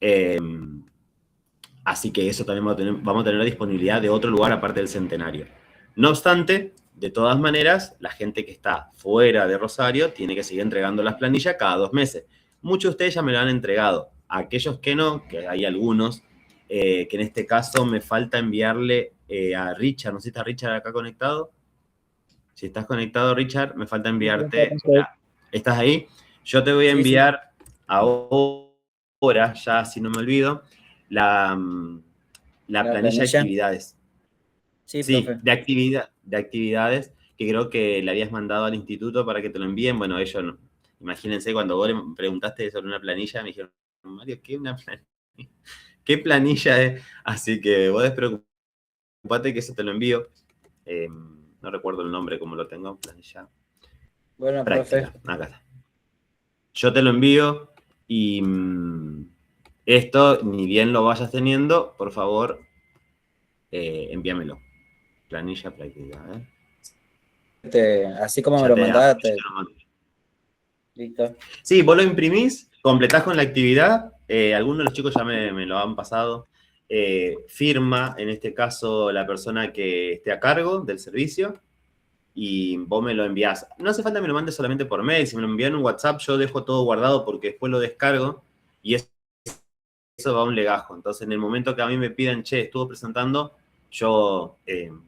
Eh, Así que eso también vamos a tener la disponibilidad de otro lugar aparte del Centenario. No obstante, de todas maneras, la gente que está fuera de Rosario tiene que seguir entregando las planillas cada 2 meses. Muchos de ustedes ya me lo han entregado. Aquellos que no, que hay algunos, que en este caso me falta enviarle a Richard. No sé si está Richard acá conectado. Si estás conectado, Richard, me falta enviarte. ¿Estás ahí? Yo te voy a enviar ahora, ya si no me olvido, la planilla de actividades. Sí, profe. de actividades que creo que le habías mandado al instituto para que te lo envíen. Bueno, ellos, no. Imagínense, cuando vos le preguntaste sobre una planilla, me dijeron, Mario, ¿qué una planilla? ¿Qué planilla es? Así que vos despreocupate que eso te lo envío. No recuerdo el nombre, como lo tengo, planilla. Bueno, Práctica, profe. acá está. Yo te lo envío y esto, ni bien lo vayas teniendo, por favor, envíamelo. Planilla práctica, Así como me Ya lo te mandaste. mando. Listo. Sí, vos lo imprimís, completás con la actividad. Algunos de los chicos ya me lo han pasado. Firma, en este caso, la persona que esté a cargo del servicio y vos me lo enviás. No hace falta que me lo mandes solamente por mail. Si me lo envían en un WhatsApp, yo dejo todo guardado porque después lo descargo y eso va a un legajo. Entonces, en el momento que a mí me pidan, che, estuvo presentando, yo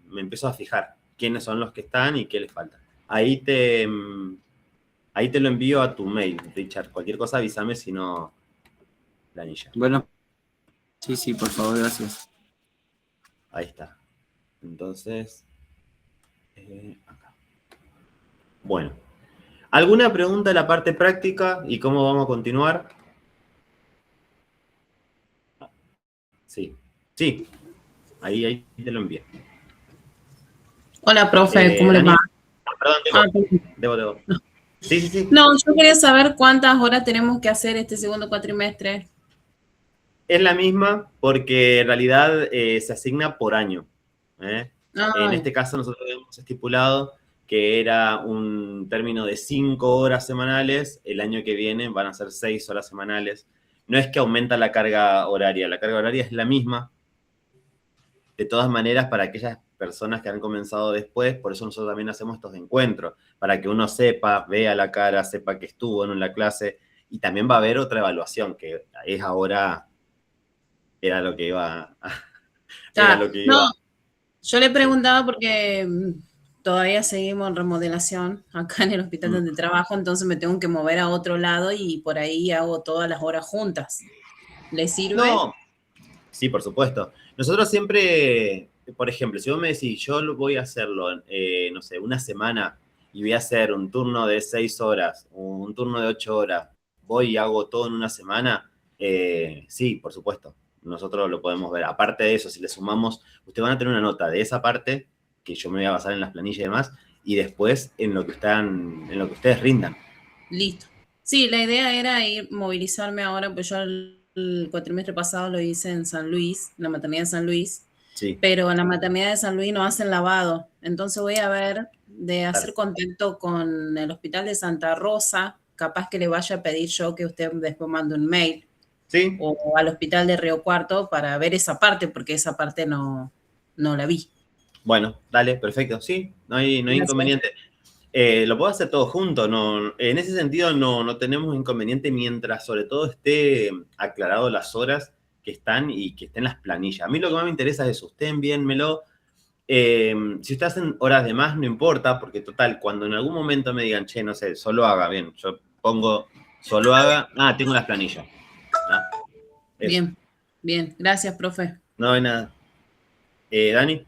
me empiezo a fijar quiénes son los que están y qué les falta. Ahí te lo envío a tu mail, Richard. Cualquier cosa avísame, si no, planilla. Bueno, sí, por favor, gracias. Ahí está. Entonces, acá. Bueno. ¿Alguna pregunta de la parte práctica y cómo vamos a continuar? Sí. Ahí te lo envío. Hola, profe, ¿cómo le Dani. va? Perdón, Debo. Sí. No, yo quería saber cuántas horas tenemos que hacer este segundo cuatrimestre. Es la misma porque en realidad se asigna por año. En este caso nosotros hemos estipulado que era un término de 5 horas semanales. El año que viene van a ser 6 horas semanales. No es que aumenta la carga horaria es la misma. De todas maneras, para aquellas personas que han comenzado después, por eso nosotros también hacemos estos encuentros, para que uno sepa, vea la cara, sepa que estuvo en la clase, y también va a haber otra evaluación, que es ahora, era lo que iba. No, yo le preguntaba porque todavía seguimos en remodelación acá en el hospital donde trabajo, entonces me tengo que mover a otro lado y por ahí hago todas las horas juntas. ¿Le sirve? No, sí, por supuesto. Nosotros siempre, por ejemplo, si vos me decís, yo voy a hacerlo, no sé, una semana y voy a hacer un turno de 6 horas, un turno de 8 horas, voy y hago todo en una semana, sí, por supuesto, nosotros lo podemos ver. Aparte de eso, si le sumamos, ustedes van a tener una nota de esa parte, que yo me voy a basar en las planillas y demás, y después en lo que ustedes rindan. Listo. Sí, la idea era ir movilizarme ahora, pues yo el cuatrimestre pasado lo hice en San Luis, en la maternidad de San Luis, sí. Pero en la maternidad de San Luis no hacen lavado. Entonces voy a ver de hacer contacto con el hospital de Santa Rosa, capaz que le vaya a pedir yo que usted después mande un mail. Sí. O al hospital de Río Cuarto para ver esa parte, porque esa parte no la vi. Bueno, dale, perfecto. Sí, no hay inconveniente. Lo puedo hacer todo junto, no, en ese sentido no tenemos inconveniente mientras sobre todo esté aclarado las horas que están y que estén las planillas. A mí lo que más me interesa es eso, ustedes envíenmelo. Si ustedes hacen horas de más, no importa, porque total, cuando en algún momento me digan, che, no sé, solo haga, bien, yo pongo solo haga, tengo las planillas. Bien, gracias, profe. No hay nada. ¿Dani?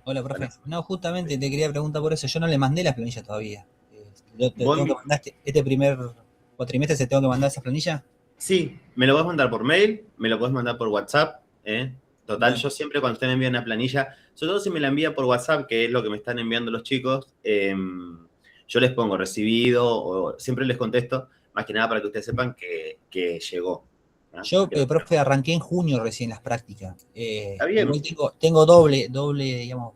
Hola, profe. No, justamente te quería preguntar por eso. Yo no le mandé las planillas todavía. ¿Tengo que mandar este primer cuatrimestre? ¿Se tengo que mandar esas planillas? Sí, me lo puedes mandar por mail, me lo puedes mandar por WhatsApp. Total, bueno. Yo siempre cuando usted me envía una planilla, sobre todo si me la envía por WhatsApp, que es lo que me están enviando los chicos, yo les pongo recibido o siempre les contesto, más que nada para que ustedes sepan que llegó. Yo, profe, arranqué en junio recién las prácticas. Está bien. Tengo doble, digamos,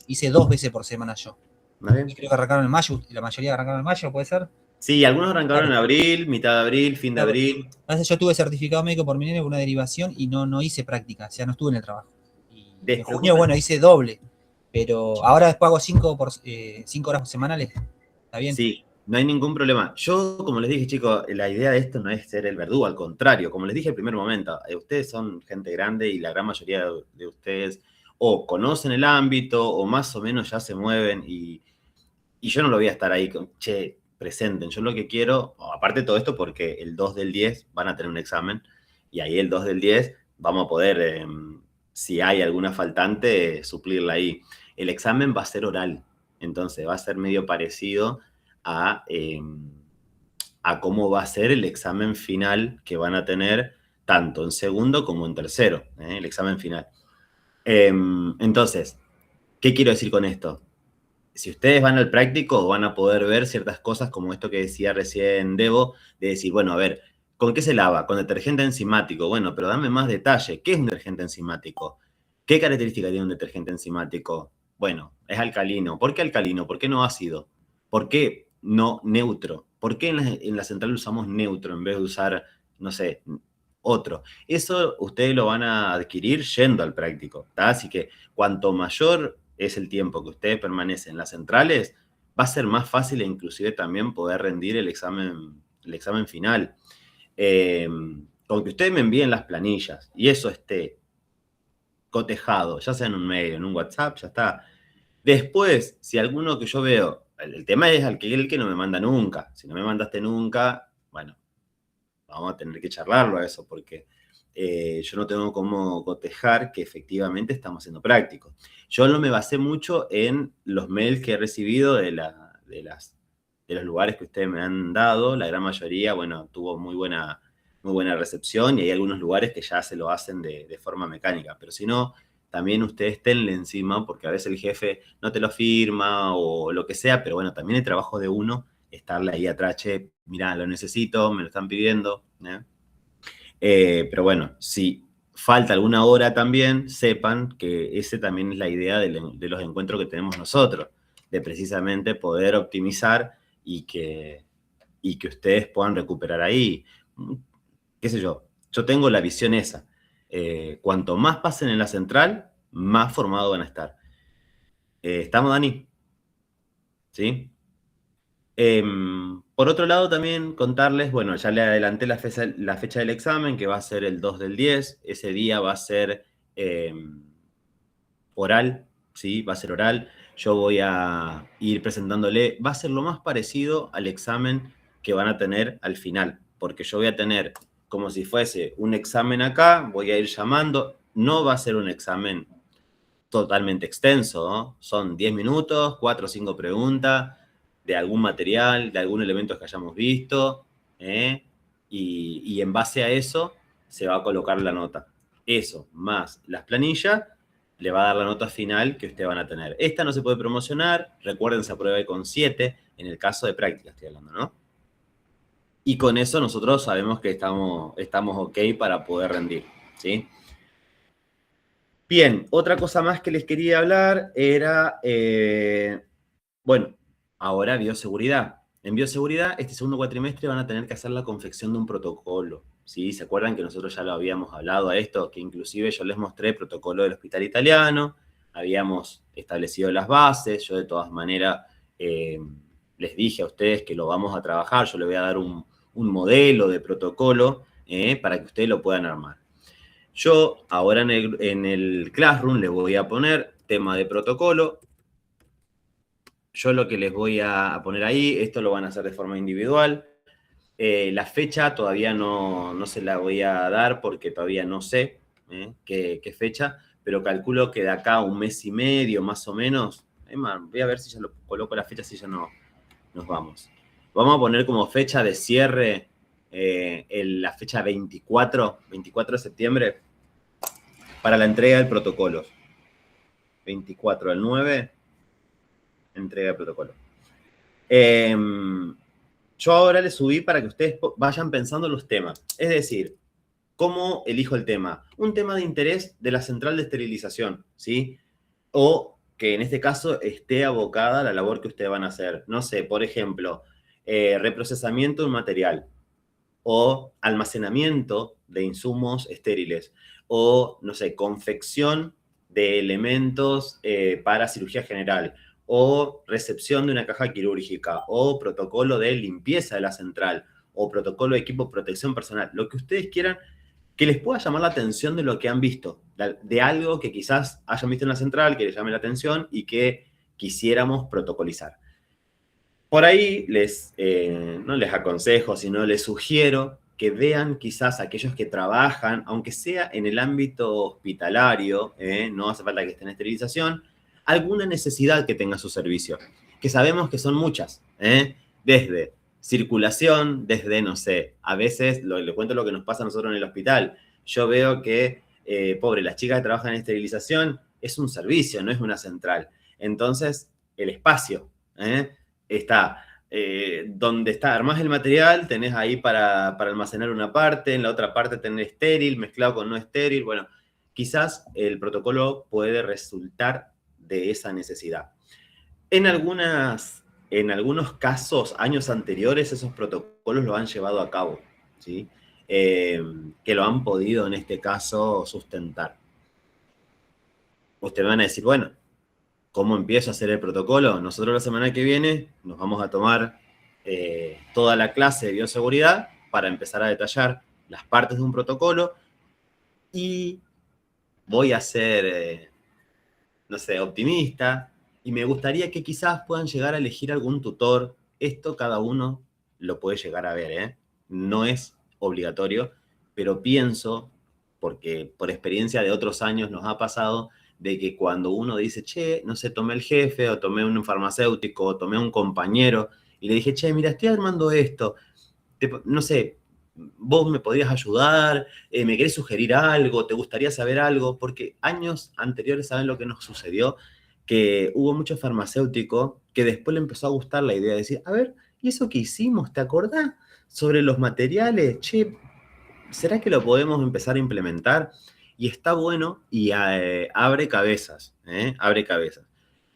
hice 2 veces por semana yo. Bien. Creo que arrancaron en mayo, la mayoría arrancaron en mayo, ¿puede ser? Sí, algunos arrancaron en abril, mitad de abril, fin de Claro. abril. Entonces yo tuve certificado médico por mi nene por una derivación y no hice práctica, o sea, no estuve en el trabajo. Y en junio, Despreocúpense. bueno, hice doble, pero ahora después hago 5 horas semanales, ¿está bien? Sí, no hay ningún problema. Yo, como les dije, chicos, la idea de esto no es ser el verdugo, al contrario, como les dije al primer momento, ustedes son gente grande y la gran mayoría de ustedes o conocen el ámbito o más o menos ya se mueven y yo no lo voy a estar ahí con, che, presenten. Yo lo que quiero, aparte de todo esto, porque el 2 del 10 van a tener un examen y ahí el 2 del 10 vamos a poder, si hay alguna faltante, suplirla ahí. El examen va a ser oral, entonces va a ser medio parecido a cómo va a ser el examen final que van a tener tanto en segundo como en tercero, el examen final. Entonces, ¿qué quiero decir con esto? Si ustedes van al práctico, van a poder ver ciertas cosas como esto que decía recién Debo, de decir, bueno, a ver, ¿con qué se lava? Con detergente enzimático. Bueno, pero dame más detalle. ¿Qué es un detergente enzimático? ¿Qué característica tiene un detergente enzimático? Bueno, es alcalino. ¿Por qué alcalino? ¿Por qué no ácido? ¿Por qué no neutro? ¿Por qué en la central usamos neutro en vez de usar, no sé, otro? Eso ustedes lo van a adquirir yendo al práctico, ¿tá? Así que cuanto mayor es el tiempo que ustedes permanecen en las centrales, va a ser más fácil e inclusive también poder rendir el examen final. Con que ustedes me envíen las planillas y eso esté cotejado, ya sea en un mail, en un WhatsApp, ya está. Después, si alguno que yo veo, el tema es el que no me manda nunca. Si no me mandaste nunca, bueno, vamos a tener que charlarlo a eso, porque yo no tengo cómo cotejar que efectivamente estamos siendo prácticos. Yo no me basé mucho en los mails que he recibido de los lugares que ustedes me han dado. La gran mayoría, bueno, tuvo muy buena recepción y hay algunos lugares que ya se lo hacen de forma mecánica. Pero si no, también ustedes tenle encima, porque a veces el jefe no te lo firma o lo que sea, pero bueno, también el trabajo de uno estarle ahí atrás, che, mirá, lo necesito, me lo están pidiendo, ¿eh? Pero bueno, si falta alguna hora también, sepan que ese también es la idea de los encuentros que tenemos nosotros, de precisamente poder optimizar y que ustedes puedan recuperar ahí. Qué sé yo tengo la visión esa. Cuanto más pasen en la central, más formados van a estar. ¿Estamos, Dani? ¿Sí? Por otro lado, también contarles, bueno, ya le adelanté la fecha del examen, que va a ser el 2 del 10. Ese día va a ser oral, ¿sí? Va a ser oral. Yo voy a ir presentándole, va a ser lo más parecido al examen que van a tener al final, porque yo voy a tener como si fuese un examen acá, voy a ir llamando, no va a ser un examen totalmente extenso, ¿no? Son 10 minutos, 4 o 5 preguntas de algún material, de algún elemento que hayamos visto, y en base a eso se va a colocar la nota. Eso, más las planillas, le va a dar la nota final que ustedes van a tener. Esta no se puede promocionar, recuerden, se aprueba con 7, en el caso de práctica estoy hablando, ¿no? Y con eso nosotros sabemos que estamos ok para poder rendir, ¿sí? Bien, otra cosa más que les quería hablar era, bueno, ahora bioseguridad. En bioseguridad, este segundo cuatrimestre van a tener que hacer la confección de un protocolo, ¿sí? ¿Se acuerdan que nosotros ya lo habíamos hablado a esto? Que inclusive yo les mostré el protocolo del Hospital Italiano, habíamos establecido las bases, yo de todas maneras les dije a ustedes que lo vamos a trabajar, yo les voy a dar un modelo de protocolo para que ustedes lo puedan armar. Yo ahora en el Classroom le voy a poner tema de protocolo. Yo lo que les voy a poner ahí, esto lo van a hacer de forma individual. La fecha todavía no se la voy a dar porque todavía no sé qué fecha, pero calculo que de acá a un mes y medio más o menos, voy a ver si ya lo coloco la fecha, si ya no nos vamos. Vamos a poner como fecha de cierre la fecha 24 de septiembre, para la entrega del protocolo. 24 del 9, entrega del protocolo. Yo ahora les subí para que ustedes vayan pensando los temas. Es decir, ¿cómo elijo el tema? Un tema de interés de la central de esterilización, ¿sí? O que en este caso esté abocada a la labor que ustedes van a hacer. No sé, por ejemplo, reprocesamiento de un material, o almacenamiento de insumos estériles, o, no sé, confección de elementos para cirugía general, o recepción de una caja quirúrgica, o protocolo de limpieza de la central, o protocolo de equipo de protección personal, lo que ustedes quieran que les pueda llamar la atención de lo que han visto, de algo que quizás hayan visto en la central, que les llame la atención y que quisiéramos protocolizar. Por ahí no les aconsejo, sino les sugiero que vean quizás aquellos que trabajan, aunque sea en el ámbito hospitalario, no hace falta que estén en esterilización, alguna necesidad que tenga su servicio, que sabemos que son muchas, desde circulación, desde, no sé, a veces, le cuento lo que nos pasa a nosotros en el hospital, yo veo que, pobre, las chicas que trabajan en esterilización es un servicio, no es una central. Entonces, el espacio, está donde está, armás el material, tenés ahí para almacenar una parte, en la otra parte tenés estéril, mezclado con no estéril. Bueno, quizás el protocolo puede resultar de esa necesidad. En algunos casos, años anteriores, esos protocolos lo han llevado a cabo, ¿sí? Que lo han podido, en este caso, sustentar. Ustedes van a decir, bueno, ¿cómo empiezo a hacer el protocolo? Nosotros la semana que viene nos vamos a tomar toda la clase de bioseguridad para empezar a detallar las partes de un protocolo y voy a ser, no sé, optimista y me gustaría que quizás puedan llegar a elegir algún tutor. Esto cada uno lo puede llegar a ver, no es obligatorio, pero pienso, porque por experiencia de otros años nos ha pasado, de que cuando uno dice, che, no sé, tomé el jefe, o tomé un farmacéutico, o tomé un compañero, y le dije, che, mira, estoy armando esto, no sé, vos me podrías ayudar, me querés sugerir algo, te gustaría saber algo, porque años anteriores, ¿saben lo que nos sucedió? Que hubo mucho farmacéutico que después le empezó a gustar la idea de decir, a ver, ¿y eso que hicimos? ¿Te acordás? Sobre los materiales, che, ¿será que lo podemos empezar a implementar? Y está bueno y abre cabezas, abre cabezas.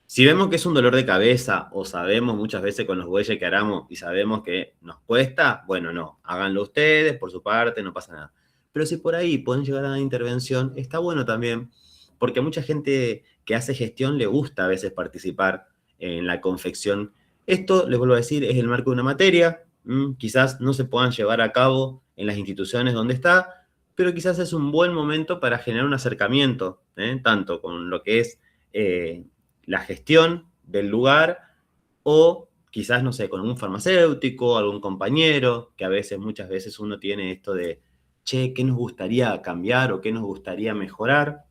Si vemos que es un dolor de cabeza o sabemos muchas veces con los bueyes que aramos y sabemos que nos cuesta, bueno, no, háganlo ustedes por su parte, no pasa nada. Pero si por ahí pueden llegar a la intervención, está bueno también, porque a mucha gente que hace gestión le gusta a veces participar en la confección. Esto, les vuelvo a decir, es el marco de una materia, quizás no se puedan llevar a cabo en las instituciones donde está, pero quizás es un buen momento para generar un acercamiento, tanto con lo que es la gestión del lugar o quizás, no sé, con un farmacéutico, algún compañero, que muchas veces uno tiene esto de, che, ¿qué nos gustaría cambiar o qué nos gustaría mejorar?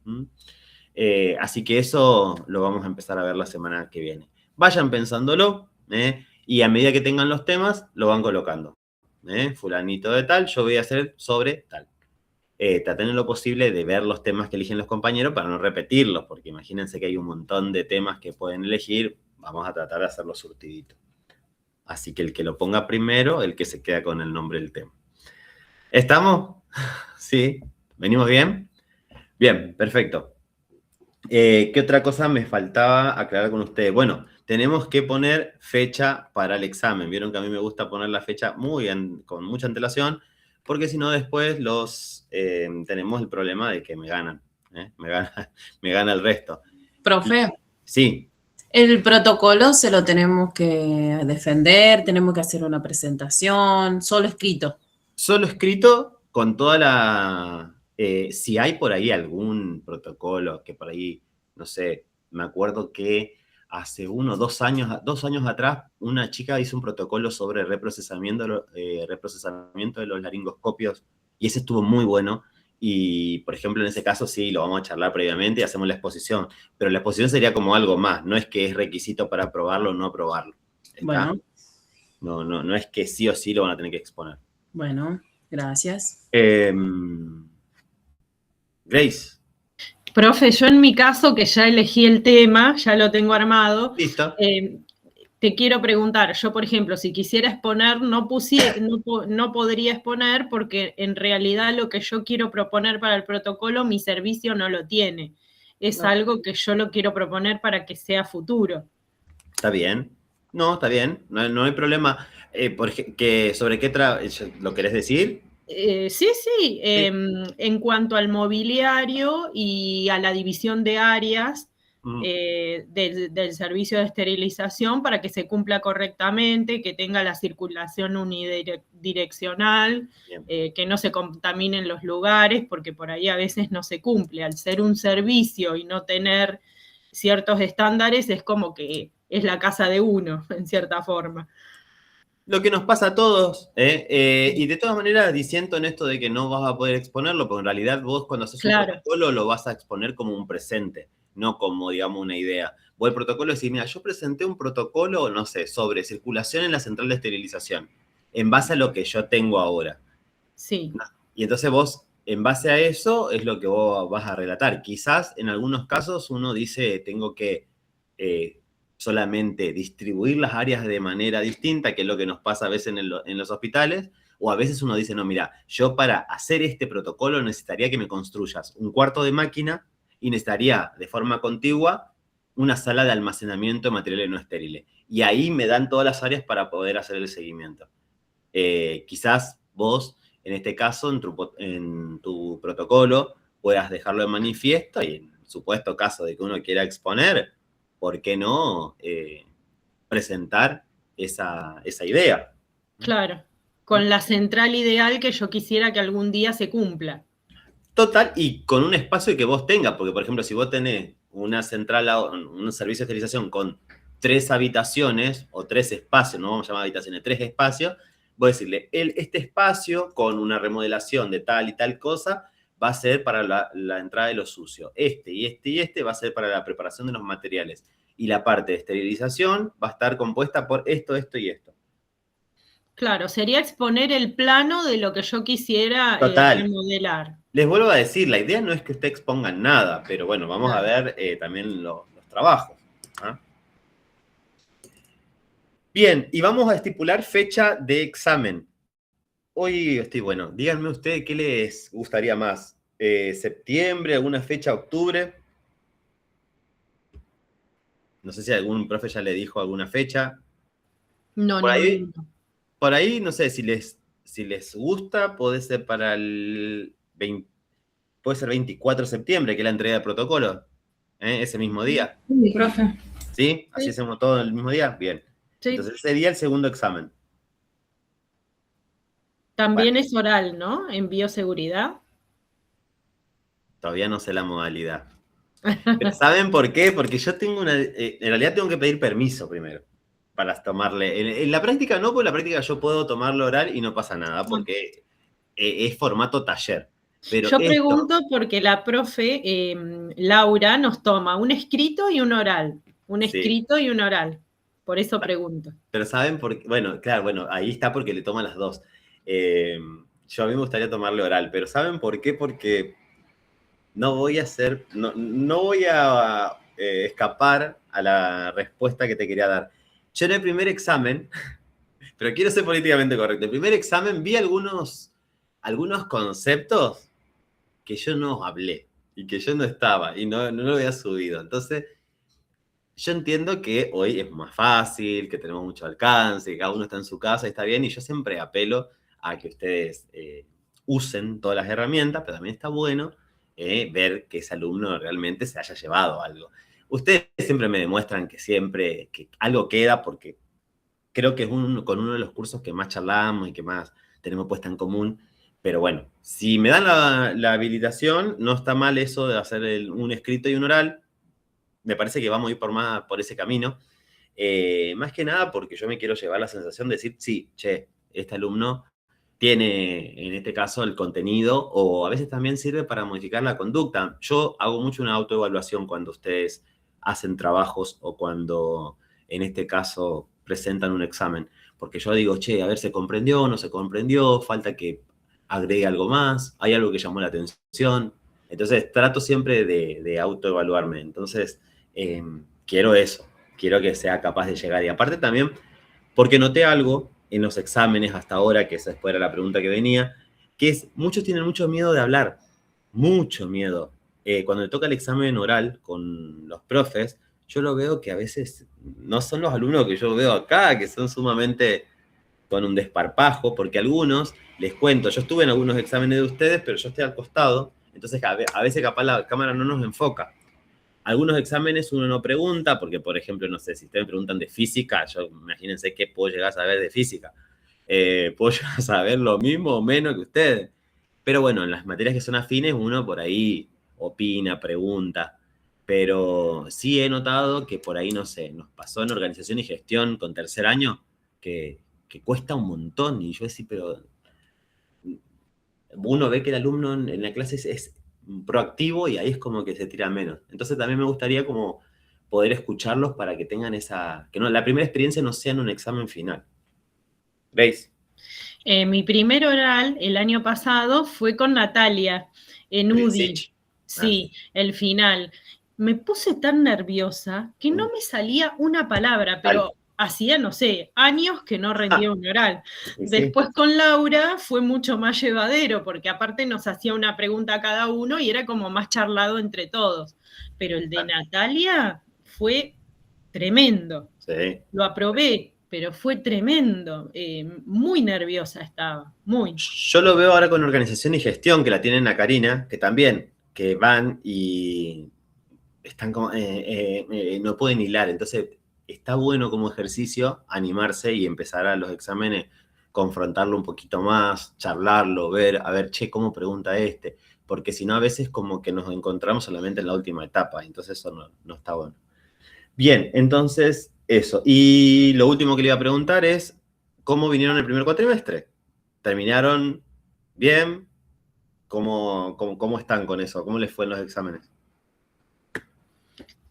Así que eso lo vamos a empezar a ver la semana que viene. Vayan pensándolo, y a medida que tengan los temas, lo van colocando. Fulanito de tal, yo voy a hacer sobre tal. Traten en lo posible de ver los temas que eligen los compañeros para no repetirlos, porque imagínense que hay un montón de temas que pueden elegir, vamos a tratar de hacerlo surtidito. Así que el que lo ponga primero, el que se queda con el nombre del tema. ¿Estamos? ¿Sí? ¿Venimos bien? Bien, perfecto. ¿Qué otra cosa me faltaba aclarar con ustedes? Bueno, tenemos que poner fecha para el examen. Vieron que a mí me gusta poner la fecha con mucha antelación, porque si no después tenemos el problema de que me ganan. Me gana el resto. Profe. Sí. El protocolo se lo tenemos que defender, tenemos que hacer una presentación, solo escrito. Solo escrito con toda la... si hay por ahí algún protocolo que por ahí, no sé, me acuerdo que hace 2 años atrás, una chica hizo un protocolo sobre reprocesamiento de los laringoscopios y ese estuvo muy bueno. Y, por ejemplo, en ese caso sí, lo vamos a charlar previamente y hacemos la exposición. Pero la exposición sería como algo más, no es que es requisito para aprobarlo o no aprobarlo. ¿Está? Bueno. No es que sí o sí lo van a tener que exponer. Bueno, gracias. Grace. Profe, yo en mi caso, que ya elegí el tema, ya lo tengo armado. Listo. Te quiero preguntar, yo por ejemplo, si quisiera exponer, no podría exponer porque en realidad lo que yo quiero proponer para el protocolo, mi servicio no lo tiene. Es algo que yo lo quiero proponer para que sea futuro. Está bien. No, está bien, no hay problema. ¿Sobre qué lo querés decir? Sí. En cuanto al mobiliario y a la división de áreas del servicio de esterilización para que se cumpla correctamente, que tenga la circulación unidireccional, que no se contaminen los lugares, porque por ahí a veces no se cumple. Al ser un servicio y no tener ciertos estándares, es como que es la casa de uno, en cierta forma. Lo que nos pasa a todos, y de todas maneras diciendo en esto de que no vas a poder exponerlo, porque en realidad vos cuando haces un protocolo lo vas a exponer como un presente, no como, digamos, una idea. Vos el protocolo decís, mira, yo presenté un protocolo, no sé, sobre circulación en la central de esterilización, en base a lo que yo tengo ahora. Sí. Y entonces vos, en base a eso, es lo que vos vas a relatar. Quizás en algunos casos uno dice, tengo que solamente distribuir las áreas de manera distinta, que es lo que nos pasa a veces en los hospitales, o a veces uno dice, no, mira, yo para hacer este protocolo necesitaría que me construyas un cuarto de máquina y necesitaría de forma contigua una sala de almacenamiento de materiales no estériles. Y ahí me dan todas las áreas para poder hacer el seguimiento. Quizás vos, en este caso, en tu protocolo, puedas dejarlo de manifiesto y en supuesto caso de que uno quiera exponer, ¿por qué no presentar esa idea? Claro, con la central ideal que yo quisiera que algún día se cumpla. Total, y con un espacio que vos tengas, porque por ejemplo, si vos tenés una central, un servicio de esterilización con 3 habitaciones, o 3 espacios, no vamos a llamar habitaciones, 3 espacios, vos decirle, este espacio con una remodelación de tal y tal cosa, va a ser para la entrada de lo sucio. Y este va a ser para la preparación de los materiales. Y la parte de esterilización va a estar compuesta por esto y esto. Claro, sería exponer el plano de lo que yo quisiera remodelar. Les vuelvo a decir, la idea no es que ustedes expongan nada, pero bueno, vamos a ver también los trabajos. Bien, y vamos a estipular fecha de examen. Hoy bueno, díganme ustedes qué les gustaría más. ¿Septiembre, alguna fecha, octubre? No sé si algún profe ya le dijo alguna fecha. No. Por ahí, no sé, si les gusta, puede ser para el 24 de septiembre, que es la entrega de protocolo, ese mismo día. Sí, profe. ¿Sí? ¿Así hacemos todo el mismo día? Bien. Sí. Entonces, ese día el segundo examen. También es oral, ¿no? En bioseguridad. Todavía no sé la modalidad. Pero ¿saben por qué? Porque yo tengo en realidad tengo que pedir permiso primero para tomarle. En la práctica no, porque en la práctica yo puedo tomarlo oral y no pasa nada, porque es formato taller. Pero yo pregunto porque la profe Laura nos toma un escrito y un oral. Un escrito y un oral. Por eso pregunto. Pero ¿saben por qué? Bueno, claro, ahí está porque le toma las dos. Yo a mí me gustaría tomarle oral, pero ¿saben por qué? Porque no voy a escapar a la respuesta que te quería dar. Yo en el primer examen, pero quiero ser políticamente correcto, en el primer examen vi algunos conceptos que yo no hablé y que yo no estaba y no lo había subido. Entonces, yo entiendo que hoy es más fácil, que tenemos mucho alcance, que cada uno está en su casa y está bien, y yo siempre apelo a que ustedes usen todas las herramientas, pero también está bueno ver que ese alumno realmente se haya llevado algo. Ustedes siempre me demuestran que algo queda, porque creo que es con uno de los cursos que más charlamos y que más tenemos puesta en común. Pero bueno, si me dan la habilitación, no está mal eso de hacer un escrito y un oral. Me parece que vamos a ir por ese camino. Más que nada porque yo me quiero llevar la sensación de decir, sí, este alumno tiene, en este caso, el contenido, o a veces también sirve para modificar la conducta. Yo hago mucho una autoevaluación cuando ustedes hacen trabajos o cuando, en este caso, presentan un examen. Porque yo digo, a ver, ¿se comprendió o no se comprendió? Falta que agregue algo más, hay algo que llamó la atención. Entonces, trato siempre de autoevaluarme. Entonces, quiero eso. Quiero que sea capaz de llegar. Y aparte también, porque noté algo en los exámenes hasta ahora, que esa era la pregunta que venía, que es, muchos tienen mucho miedo de hablar. Mucho miedo. Cuando le toca el examen oral con los profes, yo lo veo que a veces no son los alumnos que yo veo acá, que son sumamente con un desparpajo, porque algunos, les cuento, yo estuve en algunos exámenes de ustedes, pero yo estoy al costado, entonces a veces capaz la cámara no nos enfoca. Algunos exámenes uno no pregunta, porque por ejemplo, no sé, si ustedes me preguntan de física, yo imagínense qué puedo llegar a saber de física. Puedo llegar a saber lo mismo o menos que ustedes. Pero bueno, en las materias que son afines, uno por ahí opina, pregunta. Pero sí he notado que por ahí, no sé, nos pasó en organización y gestión con tercer año, que cuesta un montón. Y yo decía, pero uno ve que el alumno en la clase es proactivo y ahí es como que se tira menos. Entonces también me gustaría como poder escucharlos para que tengan esa, que no, la primera experiencia no sea en un examen final. ¿Veis? Mi primer oral el año pasado fue con Natalia en UDI. Sí, el final. Me puse tan nerviosa que no me salía una palabra, pero hacía, no sé, años que no rendía un oral. Después con Laura fue mucho más llevadero, porque aparte nos hacía una pregunta a cada uno y era como más charlado entre todos. Pero el de Natalia fue tremendo. Sí. Lo aprobé, pero fue tremendo. Muy nerviosa estaba, muy. Yo lo veo ahora con organización y gestión, que la tienen a Karina, que también, que van y están como, no pueden hilar. Entonces, está bueno como ejercicio animarse y empezar a los exámenes, confrontarlo un poquito más, charlarlo, ver, a ver, che, ¿cómo pregunta este? Porque si no, a veces como que nos encontramos solamente en la última etapa, entonces eso no está bueno. Bien, entonces, eso. Y lo último que le iba a preguntar es, ¿cómo vinieron el primer cuatrimestre? ¿Terminaron bien? ¿Cómo están con eso? ¿Cómo les fue en los exámenes?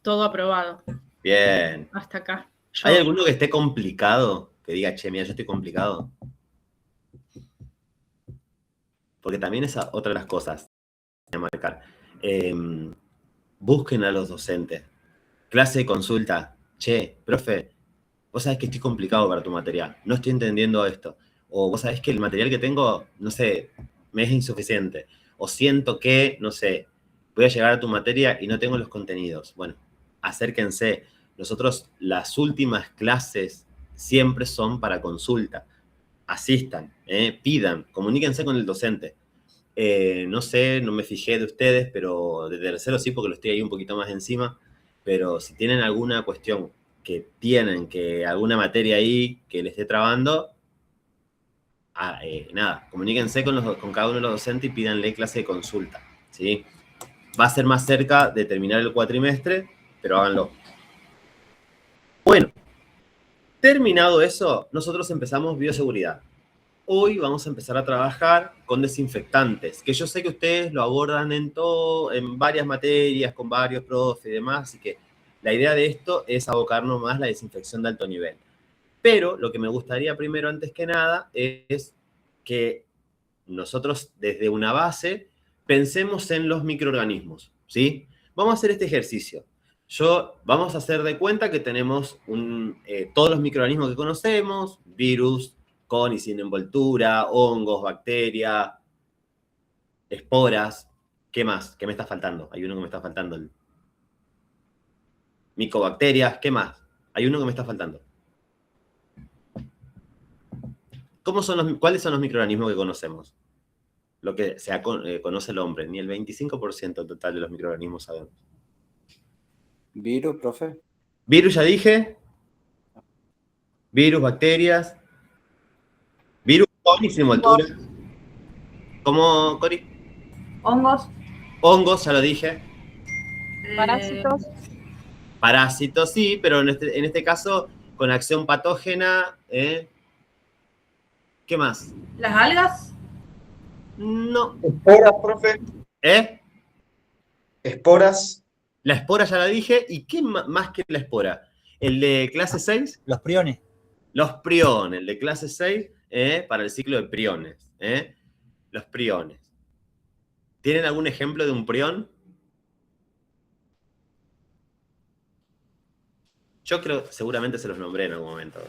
Todo aprobado. Bien. Hasta acá. ¿Hay alguno que esté complicado? Que diga, che, mira, yo estoy complicado. Porque también esa otra de las cosas que voy a marcar. Busquen a los docentes. Clase de consulta. Che, profe, vos sabés que estoy complicado para tu material. No estoy entendiendo esto. O vos sabés que el material que tengo, no sé, me es insuficiente. O siento que, no sé, voy a llegar a tu materia y no tengo los contenidos. Bueno, acérquense. Nosotros, las últimas clases siempre son para consulta. Asistan, pidan, comuníquense con el docente. No sé, no me fijé de ustedes, pero de tercero sí, porque lo estoy ahí un poquito más encima. Pero si tienen alguna cuestión que tienen, que alguna materia ahí que les esté trabando, nada, comuníquense con cada uno de los docentes y pídanle clase de consulta, ¿sí? Va a ser más cerca de terminar el cuatrimestre, pero háganlo. Bueno, terminado eso, nosotros empezamos bioseguridad. Hoy vamos a empezar a trabajar con desinfectantes, que yo sé que ustedes lo abordan en varias materias, con varios profes y demás, así que la idea de esto es abocarnos más a la desinfección de alto nivel. Pero lo que me gustaría primero, antes que nada, es que nosotros desde una base pensemos en los microorganismos, ¿sí? Vamos a hacer este ejercicio. Vamos a hacer de cuenta que tenemos todos los microorganismos que conocemos, virus, con y sin envoltura, hongos, bacterias, esporas. ¿Qué más? ¿Qué me está faltando? Hay uno que me está faltando. Micobacterias, ¿qué más? Hay uno que me está faltando. ¿Cuáles son los microorganismos que conocemos? Lo que conoce el hombre. Ni el 25% total de los microorganismos sabemos. Virus, profe. Virus ya dije. Virus, bacterias. Virus con y sin envoltura. ¿Cómo, Cori? Hongos. Hongos, ya lo dije. Parásitos. Parásitos, sí, pero en este caso, con acción patógena. ¿Qué más? Las algas. No. Esporas, profe. Esporas. La espora ya la dije. ¿Y qué más que la espora? ¿El de clase 6? Los priones. Los priones. El de clase 6 para el ciclo de priones. Los priones. ¿Tienen algún ejemplo de un prión? Yo creo, seguramente se los nombré en algún momento.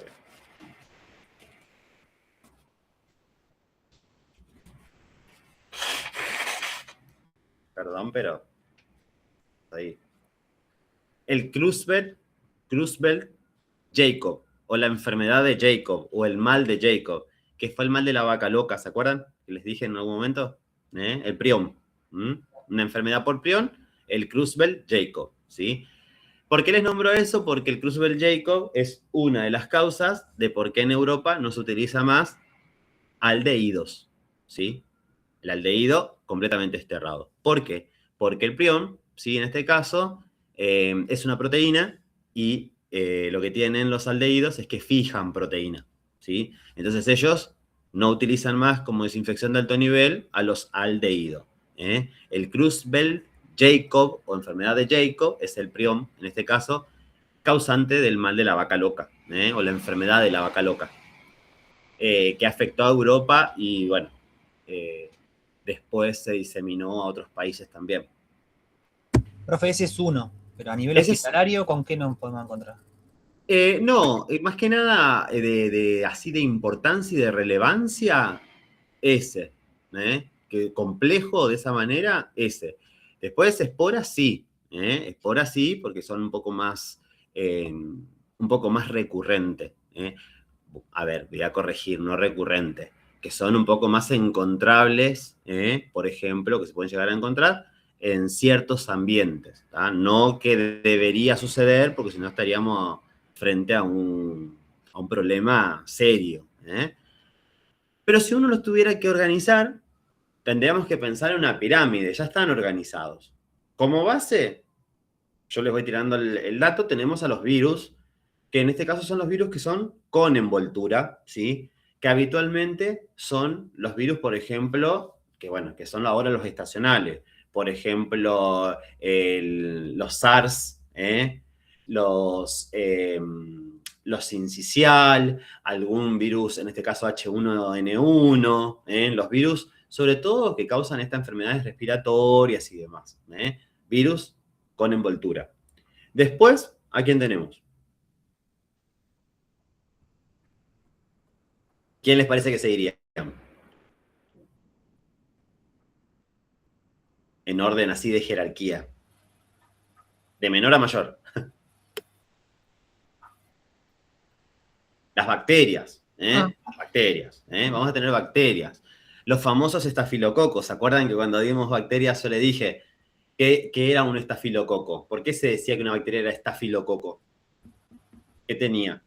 Perdón, pero ahí. el Creutzfeldt-Jakob, o la enfermedad de Jacob, o el mal de Jacob, que fue el mal de la vaca loca, ¿se acuerdan? Que les dije en algún momento. El prión. Una enfermedad por prión, el Creutzfeldt-Jakob, ¿sí? ¿Por qué les nombro eso? Porque el Creutzfeldt-Jakob es una de las causas de por qué en Europa no se utiliza más aldehídos, ¿sí? El aldehído completamente desterrado. ¿Por qué? Porque el prión, ¿sí? En este caso, es una proteína y lo que tienen los aldehídos es que fijan proteína, ¿sí? Entonces ellos no utilizan más como desinfección de alto nivel a los aldehídos. El Creutzfeldt-Jakob o enfermedad de Jacob es el prión, en este caso, causante del mal de la vaca loca, o la enfermedad de la vaca loca, que afectó a Europa y, bueno, después se diseminó a otros países también. Profe, ese es uno, pero a nivel Ese es- hospitalario, ¿con qué nos podemos encontrar? No, más que nada así de importancia y de relevancia, ese, que complejo de esa manera, ese. Después esporas sí, esporas sí, porque son un poco más recurrentes. A ver, voy a corregir, no recurrente, que son un poco más encontrables, por ejemplo, que se pueden llegar a encontrar en ciertos ambientes, ¿tá? No que debería suceder, porque si no estaríamos frente a un problema serio. Pero si uno los tuviera que organizar, tendríamos que pensar en una pirámide, ya están organizados. Como base, yo les voy tirando el dato, tenemos a los virus, que en este caso son los virus que son con envoltura, ¿sí? Que habitualmente son los virus, por ejemplo, que son ahora los estacionales. Por ejemplo, los SARS, los sincicial, algún virus, en este caso H1N1, los virus, sobre todo, que causan estas enfermedades respiratorias y demás. Virus con envoltura. Después, ¿a quién tenemos? ¿Quién les parece que seguiría? En orden así de jerarquía. De menor a mayor. Las bacterias. Las bacterias. Vamos a tener bacterias. Los famosos estafilococos. ¿Se acuerdan que cuando dimos bacterias yo le dije que era un estafilococo? ¿Por qué se decía que una bacteria era estafilococo? ¿Qué tenía?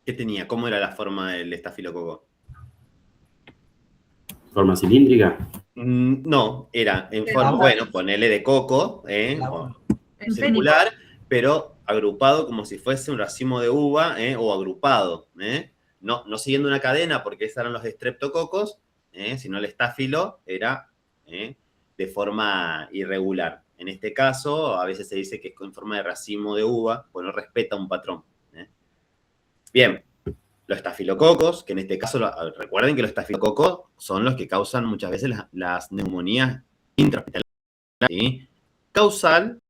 ¿Qué tenía? ¿Cómo era la forma del estafilococo? ¿Forma cilíndrica? No, era en forma, bueno, ponele de coco, o circular, pero agrupado como si fuese un racimo de uva, o agrupado, no siguiendo una cadena, porque esos eran los estreptococos, sino el estáfilo era de forma irregular. En este caso, a veces se dice que es en forma de racimo de uva, pues no respeta un patrón. Bien, los estafilococos, que en este caso, recuerden que los estafilococos son los que causan muchas veces las neumonías intrahospitalarias, ¿sí? Causantes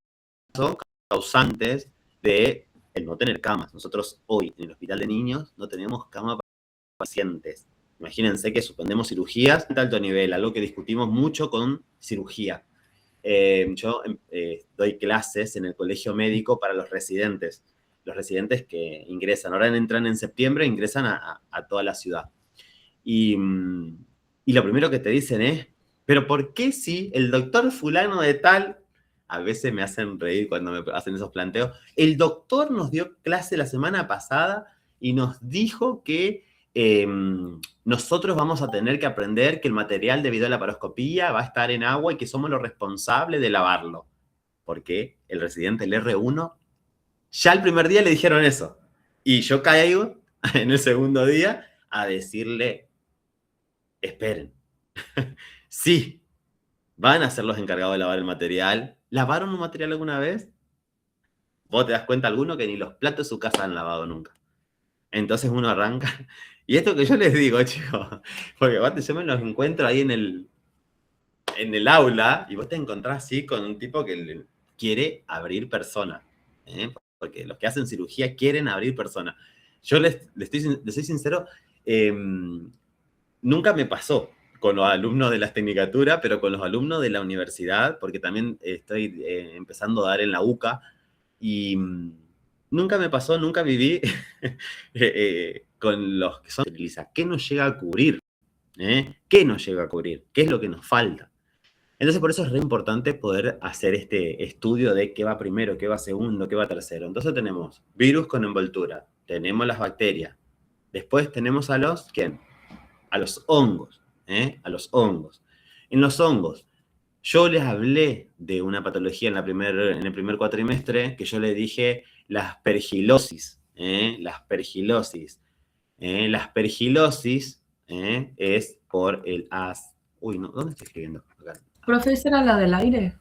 de el no tener camas. Nosotros hoy en el hospital de niños no tenemos cama para pacientes. Imagínense que suspendemos cirugías de alto nivel, algo que discutimos mucho con cirugía. Yo doy clases en el colegio médico para los residentes que ingresan. Ahora entran en septiembre, ingresan a toda la ciudad. Y lo primero que te dicen es, ¿pero por qué si el doctor fulano de tal? A veces me hacen reír cuando me hacen esos planteos. El doctor nos dio clase la semana pasada y nos dijo que nosotros vamos a tener que aprender que el material de videolaparoscopía va a estar en agua y que somos los responsables de lavarlo. Porque el residente, el R1, ya el primer día le dijeron eso. Y yo caigo en el segundo día a decirle, esperen. Sí, van a ser los encargados de lavar el material. ¿Lavaron un material alguna vez? Vos te das cuenta alguno que ni los platos de su casa han lavado nunca. Entonces uno arranca. Y esto que yo les digo, chicos, porque aparte yo me los encuentro ahí en el aula y vos te encontrás así con un tipo que quiere abrir personas. Porque los que hacen cirugía quieren abrir personas. Yo les soy sincero, nunca me pasó con los alumnos de la tecnicatura, pero con los alumnos de la universidad, porque también estoy empezando a dar en la UCA, y nunca me pasó, nunca viví con los que son de utiliza. ¿Qué nos llega a cubrir? ¿Qué nos llega a cubrir? ¿Qué es lo que nos falta? Entonces, por eso es re importante poder hacer este estudio de qué va primero, qué va segundo, qué va tercero. Entonces tenemos virus con envoltura, tenemos las bacterias, después tenemos a los, ¿quién? A los hongos, a los hongos. En los hongos, yo les hablé de una patología en el primer cuatrimestre, que yo les dije la aspergilosis, la aspergilosis. La aspergilosis es por el Uy, no, ¿dónde estoy escribiendo? Acá. ¿Profesora la del aire?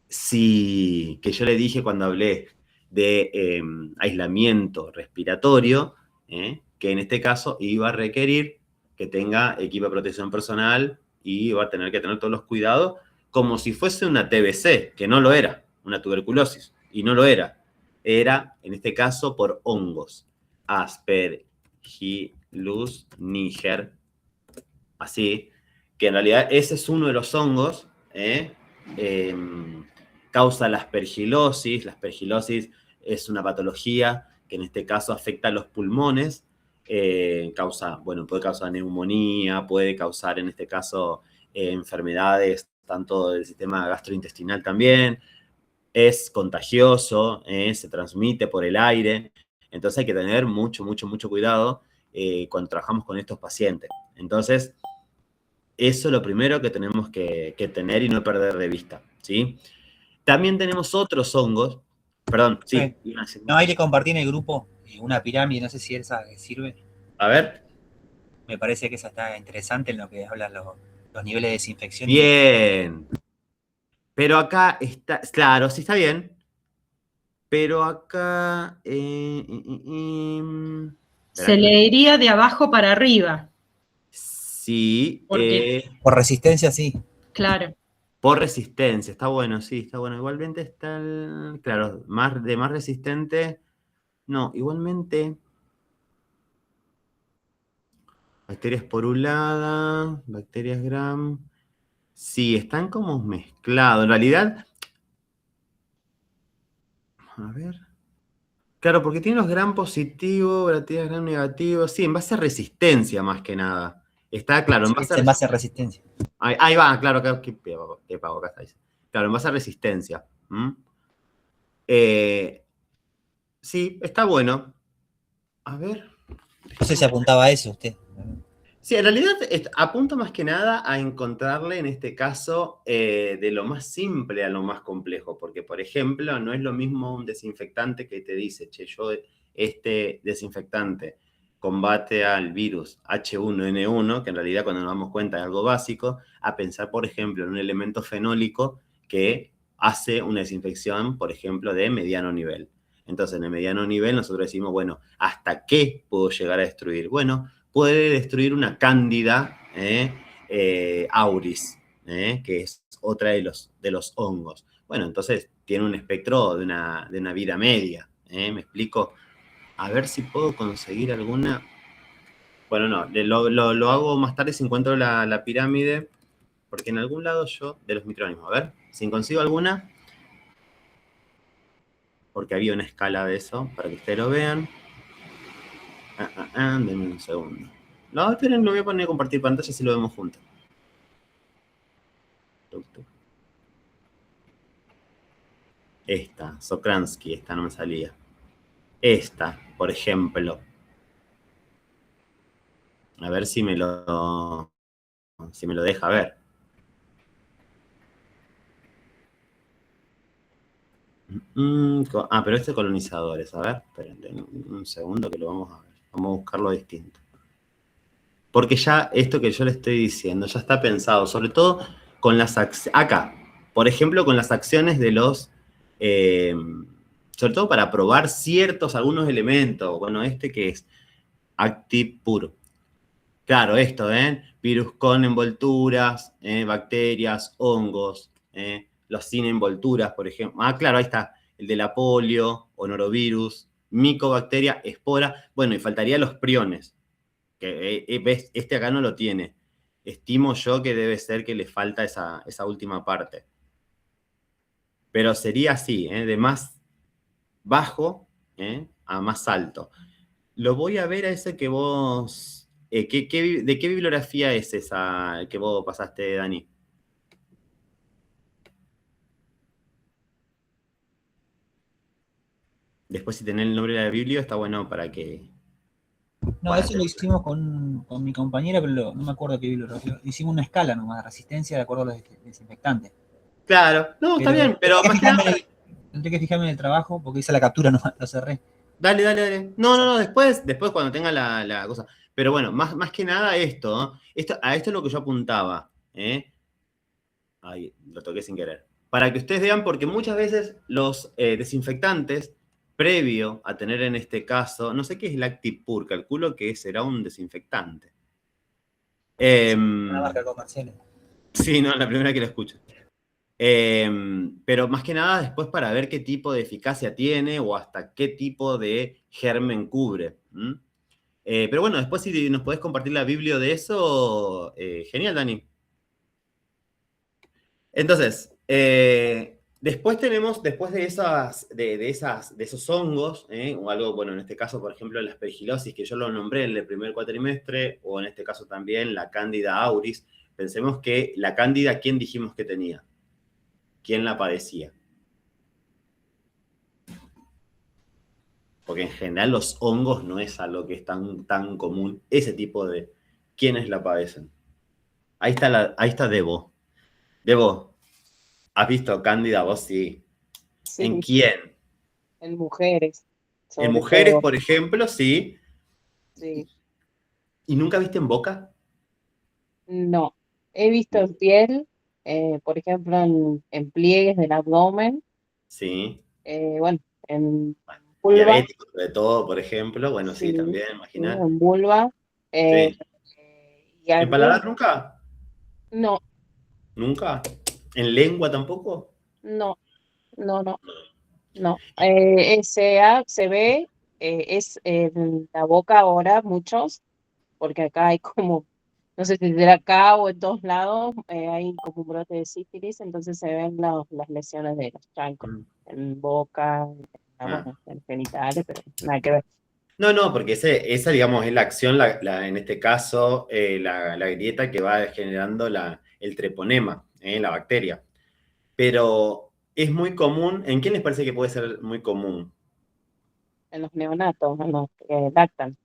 Sí, que yo le dije cuando hablé de aislamiento respiratorio, que en este caso iba a requerir que tenga equipo de protección personal y iba a tener que tener todos los cuidados como si fuese una TBC, que no lo era, una tuberculosis, y no lo era. Era, en este caso, por hongos. Aspergillus niger, así, que en realidad ese es uno de los hongos, causa la aspergilosis. La aspergilosis es una patología que en este caso afecta a los pulmones, puede causar neumonía, puede causar en este caso enfermedades tanto del sistema gastrointestinal también, es contagioso, se transmite por el aire, entonces hay que tener mucho cuidado cuando trabajamos con estos pacientes. Entonces, eso es lo primero que tenemos que tener y no perder de vista, ¿sí? También tenemos otros hongos, perdón, sí. No, hay que compartir en el grupo una pirámide, no sé si esa sirve. A ver. Me parece que esa está interesante en lo que hablan los niveles de desinfección. Bien. Pero acá está, claro, sí está bien. Pero acá... Se leería de abajo para arriba. Sí. Por resistencia, sí. Claro. Por resistencia, está bueno, sí, está bueno. Igualmente está, claro, más resistente. No, igualmente... Bacterias poruladas, bacterias gram. Sí, están como mezclados. En realidad, a ver. Claro, porque tiene los gram positivos, bacterias gram negativos. Sí, en base a resistencia más que nada. Está claro, en base a resistencia. Ahí va, claro, qué pago, acá está. Claro, en base a resistencia. Sí, está bueno. A ver. No sé si apuntaba a eso usted. Sí, en realidad apunta más que nada a encontrarle, en este caso, de lo más simple a lo más complejo, porque, por ejemplo, no es lo mismo un desinfectante que te dice, che, yo este desinfectante combate al virus H1N1, que en realidad cuando nos damos cuenta es algo básico, a pensar, por ejemplo, en un elemento fenólico que hace una desinfección, por ejemplo, de mediano nivel. Entonces, en el mediano nivel nosotros decimos, bueno, ¿hasta qué puedo llegar a destruir? Bueno, puede destruir una cándida auris, que es otra de los hongos. Bueno, entonces tiene un espectro de una vida media. ¿Me explico? A ver si puedo conseguir alguna... Bueno, no, lo hago más tarde si encuentro la pirámide, porque en algún lado de los microorganismos, a ver, si consigo alguna, porque había una escala de eso, para que ustedes lo vean. Denme un segundo. No, esperen, lo voy a poner a compartir pantalla si lo vemos juntos. Esta, Sokransky, esta no me salía. Esta, por ejemplo. A ver si me lo deja ver. Pero este es colonizadores. A ver, esperen un segundo que lo vamos a ver. Vamos a buscarlo distinto. Porque ya esto que yo le estoy diciendo ya está pensado, sobre todo con las acciones, acá, por ejemplo, con las acciones de los, sobre todo para probar algunos elementos. Bueno, este que es Active puro. Claro, esto, virus con envolturas, bacterias, hongos, los sin envolturas, por ejemplo. Claro, ahí está, el de la polio, o norovirus, micobacteria, espora. Bueno, y faltarían los priones. que ves, este acá no lo tiene. Estimo yo que debe ser que le falta esa última parte. Pero sería así, de más bajo a más alto. Lo voy a ver a ese que vos... ¿de qué bibliografía es esa que vos pasaste, Dani? Después, si tenés el nombre de la Biblia, está bueno para que... No, eso lo hicimos con mi compañera, pero no me acuerdo qué bibliografía. Hicimos una escala nomás de resistencia de acuerdo a los desinfectantes. Claro, no, está bien, pero más que nada... Tendré que fijarme en el trabajo porque hice la captura, no lo cerré. Dale. No, después cuando tenga la cosa. Pero bueno, más que nada esto, ¿no? A esto es lo que yo apuntaba. Ay, lo toqué sin querer. Para que ustedes vean, porque muchas veces los desinfectantes, previo a tener en este caso, no sé qué es el ActivePur, calculo que será un desinfectante. Una marca comercial. Sí, no, la primera que lo escucho. Pero más que nada después para ver qué tipo de eficacia tiene o hasta qué tipo de germen cubre. Pero bueno, después si nos podés compartir la biblia de eso, genial, Dani. Entonces, después tenemos, después de esos hongos, o algo, bueno, en este caso, por ejemplo, la aspergilosis, que yo lo nombré en el primer cuatrimestre, o en este caso también la Cándida auris. Pensemos que la Cándida, ¿quién dijimos que tenía? ¿Quién la padecía? Porque en general los hongos no es algo que es tan común, ese tipo de quiénes la padecen. Ahí está Debo. Debo, ¿has visto Cándida vos? Sí. Sí, ¿En quién? en mujeres. En sobre mujeres, todo. por ejemplo, sí. Sí. ¿Y nunca viste en boca? No. He visto en piel, por ejemplo, en pliegues del abdomen, Sí. bueno, en vulva, Diabético, sobre todo, por ejemplo. Bueno, sí, sí, también, sí, imaginar. en vulva. Sí. Y ¿En algún, paladar nunca? no, ¿Nunca? ¿En lengua tampoco? no, no. No, Y- se ve, es en la boca ahora muchos, porque acá hay como, no sé si será acá o en todos lados, hay como un brote de sífilis, entonces se ven las lesiones de los chancros, en boca, Ah. bueno, en genitales, pero nada que ver. No, porque esa, digamos, es la acción, en este caso, la grieta que va generando el treponema, la bacteria. Pero es muy común. ¿En quién les parece que puede ser muy común? En los neonatos, en los que lactan.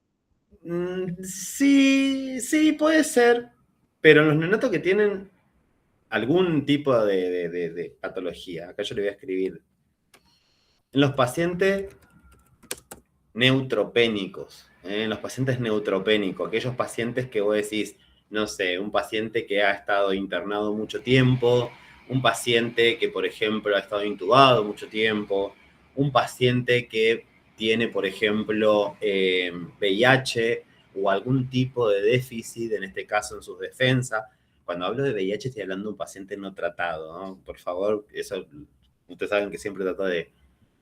Sí, puede ser. Pero en los neonatos que tienen algún tipo de patología, acá yo le voy a escribir. En los pacientes neutropénicos, en los pacientes neutropénicos, aquellos pacientes que vos decís, no sé, un paciente que ha estado internado mucho tiempo, un paciente que, por ejemplo, ha estado intubado mucho tiempo, un paciente que tiene, por ejemplo, VIH o algún tipo de déficit, en este caso en sus defensas. Cuando hablo de VIH estoy hablando de un paciente no tratado, ¿no? Por favor, eso ustedes saben que siempre trato de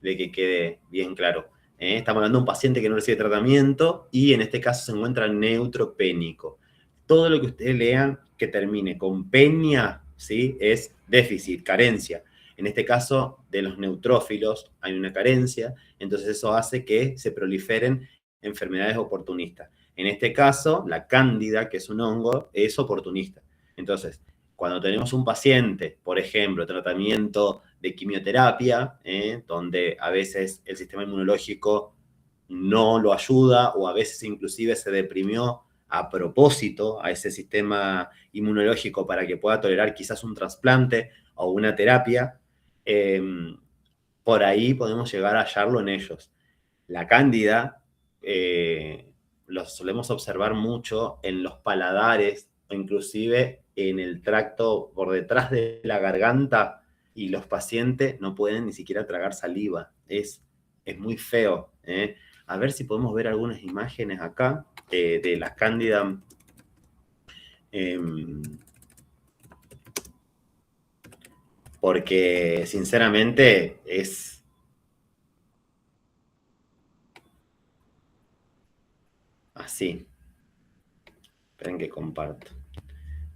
que quede bien claro. Estamos hablando de un paciente que no recibe tratamiento y en este caso se encuentra neutropénico. Todo lo que ustedes lean que termine con peña, ¿sí? Es déficit, carencia. En este caso, de los neutrófilos hay una carencia, entonces eso hace que se proliferen enfermedades oportunistas. En este caso, la cándida, que es un hongo, es oportunista. Entonces, cuando tenemos un paciente, por ejemplo, tratamiento de quimioterapia, donde a veces el sistema inmunológico no lo ayuda o a veces inclusive se deprimió a propósito a ese sistema inmunológico para que pueda tolerar quizás un trasplante o una terapia, por ahí podemos llegar a hallarlo en ellos. La cándida lo solemos observar mucho en los paladares o inclusive en el tracto por detrás de la garganta y los pacientes no pueden ni siquiera tragar saliva. Es muy feo. A ver si podemos ver algunas imágenes acá de las cándida. Porque sinceramente es... así. Esperen que comparto.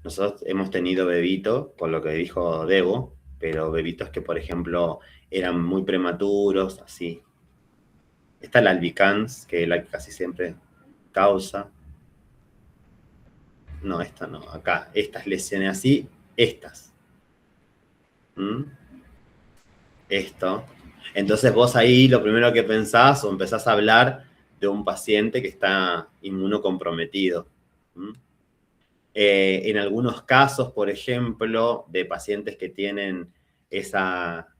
Nosotros hemos tenido bebitos, por lo que dijo Debo, pero bebitos que, por ejemplo, eran muy prematuros, así. Está el albicans, que es la que casi siempre causa. No, esta no. Acá, estas lesiones así, estas. Esto. Entonces vos ahí lo primero que pensás o empezás a hablar de un paciente que está inmunocomprometido. En algunos casos, por ejemplo, de pacientes que tienen esa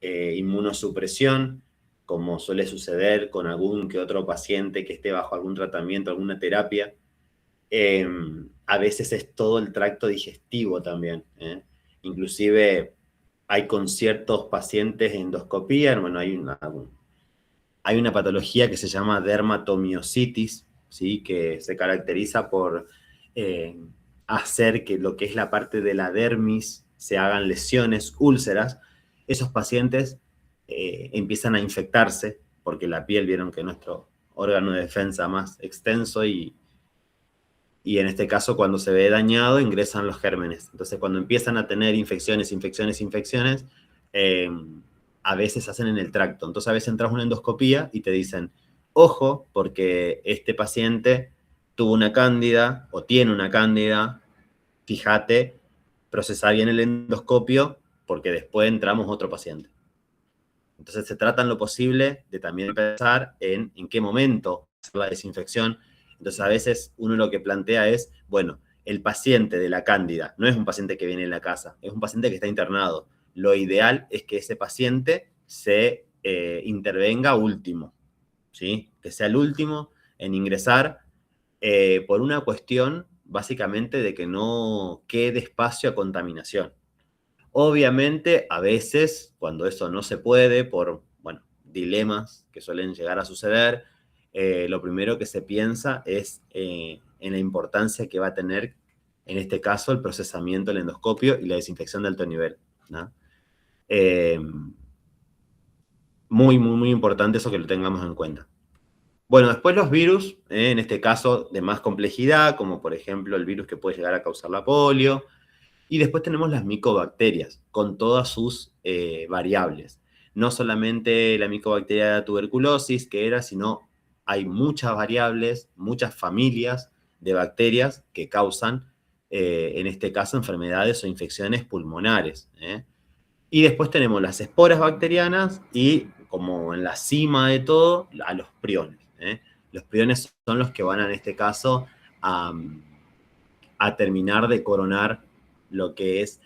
inmunosupresión, como suele suceder con algún que otro paciente que esté bajo algún tratamiento, alguna terapia, a veces es todo el tracto digestivo también. Inclusive hay con ciertos pacientes endoscopía, bueno, hay una patología que se llama dermatomiositis, ¿sí? Que se caracteriza por hacer que lo que es la parte de la dermis se hagan lesiones, úlceras. Esos pacientes empiezan a infectarse, porque la piel, vieron que es nuestro órgano de defensa más extenso y en este caso cuando se ve dañado ingresan los gérmenes. Entonces cuando empiezan a tener infecciones, a veces hacen en el tracto. Entonces a veces entras a una endoscopía y te dicen, ojo, porque este paciente tuvo una cándida o tiene una cándida, fíjate, procesá bien el endoscopio porque después entramos otro paciente. Entonces se trata en lo posible de también pensar en qué momento hacer la desinfección. Entonces a veces uno lo que plantea es, bueno, el paciente de la cándida no es un paciente que viene en la casa, es un paciente que está internado. Lo ideal es que ese paciente se intervenga último, ¿sí? Que sea el último en ingresar por una cuestión básicamente de que no quede espacio a contaminación. Obviamente, a veces, cuando eso no se puede, por, bueno, dilemas que suelen llegar a suceder, lo primero que se piensa es en la importancia que va a tener, en este caso, el procesamiento del endoscopio y la desinfección de alto nivel, ¿no? Muy, muy, muy importante eso que lo tengamos en cuenta. Bueno, después los virus, en este caso de más complejidad, como por ejemplo el virus que puede llegar a causar la polio. Y después tenemos las micobacterias, con todas sus variables. No solamente la micobacteria de la tuberculosis, que era, sino hay muchas variables, muchas familias de bacterias que causan, en este caso, enfermedades o infecciones pulmonares. Y después tenemos las esporas bacterianas y, como en la cima de todo, a los priones. Los priones son los que van, en este caso, a terminar de coronar lo que es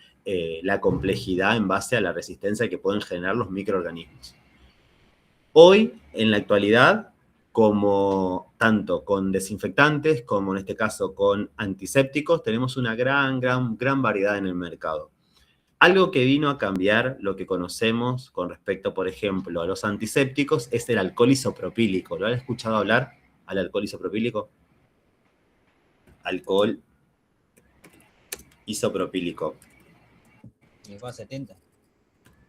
la complejidad en base a la resistencia que pueden generar los microorganismos. Hoy, en la actualidad, como tanto con desinfectantes como en este caso con antisépticos, tenemos una gran variedad en el mercado. Algo que vino a cambiar lo que conocemos con respecto, por ejemplo, a los antisépticos es el alcohol isopropílico. ¿Lo han escuchado hablar al alcohol isopropílico? Alcohol isopropílico. ¿El alcohol 70?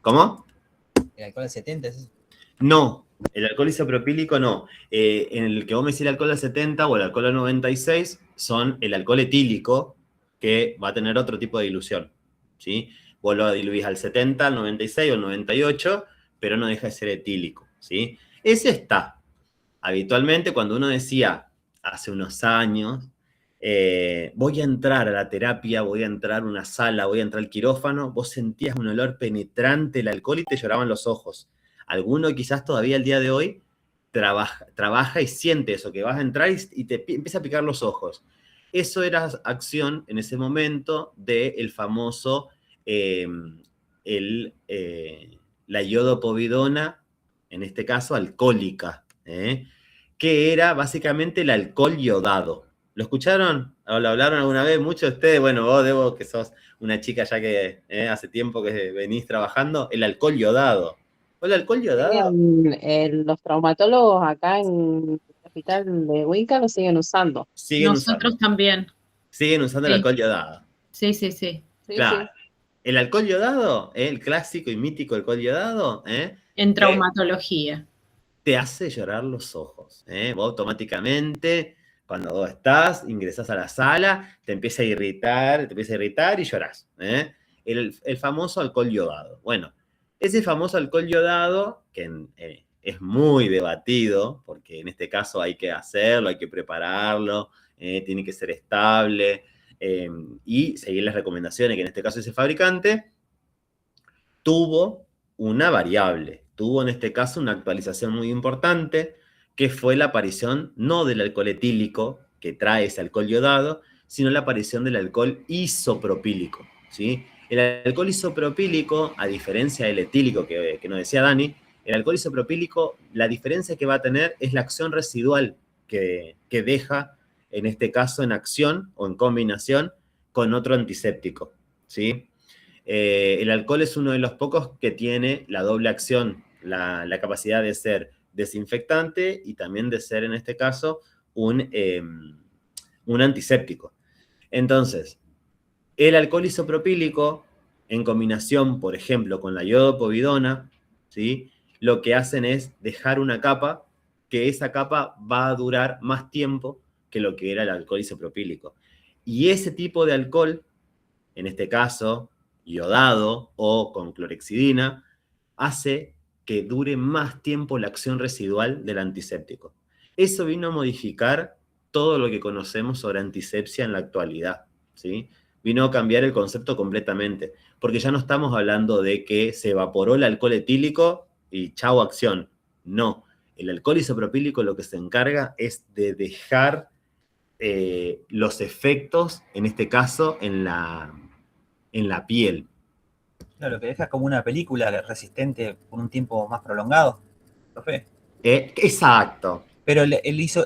¿Cómo? ¿El alcohol al 70 es eso? No, el alcohol isopropílico no. En el que vos me decís el alcohol al 70 o el alcohol al 96 son el alcohol etílico, que va a tener otro tipo de dilución, ¿sí? Vos lo diluís al 70, al 96 o al 98, pero no deja de ser etílico, ¿sí? Ese está. Habitualmente, cuando uno decía, hace unos años, voy a entrar a la terapia, voy a entrar a una sala, voy a entrar al quirófano, vos sentías un olor penetrante del alcohol y te lloraban los ojos. Alguno quizás todavía el día de hoy trabaja y siente eso, que vas a entrar y te empieza a picar los ojos. Eso era acción en ese momento del famoso, la iodopovidona, en este caso alcohólica, que era básicamente el alcohol iodado. ¿Lo escucharon? ¿O lo hablaron alguna vez? Muchos de ustedes, bueno, vos, Debo, que sos una chica ya que hace tiempo que venís trabajando, el alcohol iodado. ¿El alcohol iodado? Los traumatólogos acá en el hospital de Huinca lo siguen usando. Nosotros también. Siguen usando el alcohol iodado. Sí. Claro. Sí. El alcohol iodado, el clásico y mítico alcohol iodado, en traumatología. Te hace llorar los ojos. Vos automáticamente Cuando vos ingresás a la sala, te empieza a irritar y llorás. El famoso alcohol yodado. Bueno, ese famoso alcohol yodado, que es muy debatido, porque en este caso hay que hacerlo, hay que prepararlo, tiene que ser estable, y seguir las recomendaciones que en este caso ese fabricante tuvo una variable, tuvo en este caso una actualización muy importante, que fue la aparición no del alcohol etílico, que trae ese alcohol yodado, sino la aparición del alcohol isopropílico, ¿sí? El alcohol isopropílico, a diferencia del etílico que nos decía Dani, el alcohol isopropílico, la diferencia que va a tener es la acción residual que deja, en este caso, en acción o en combinación con otro antiséptico, ¿sí? El alcohol es uno de los pocos que tiene la doble acción, la capacidad de ser desinfectante y también de ser, en este caso, un antiséptico. Entonces, el alcohol isopropílico, en combinación, por ejemplo, con la iodopovidona, ¿sí? Lo que hacen es dejar una capa, que esa capa va a durar más tiempo que lo que era el alcohol isopropílico. Y ese tipo de alcohol, en este caso, iodado o con clorhexidina, hace que dure más tiempo la acción residual del antiséptico. Eso vino a modificar todo lo que conocemos sobre antisepsia en la actualidad, ¿sí? Vino a cambiar el concepto completamente, porque ya no estamos hablando de que se evaporó el alcohol etílico y chau acción. No, el alcohol isopropílico lo que se encarga es de dejar los efectos, en este caso, en la piel. Claro, que deja como una película resistente por un tiempo más prolongado, profe. Exacto. Pero yo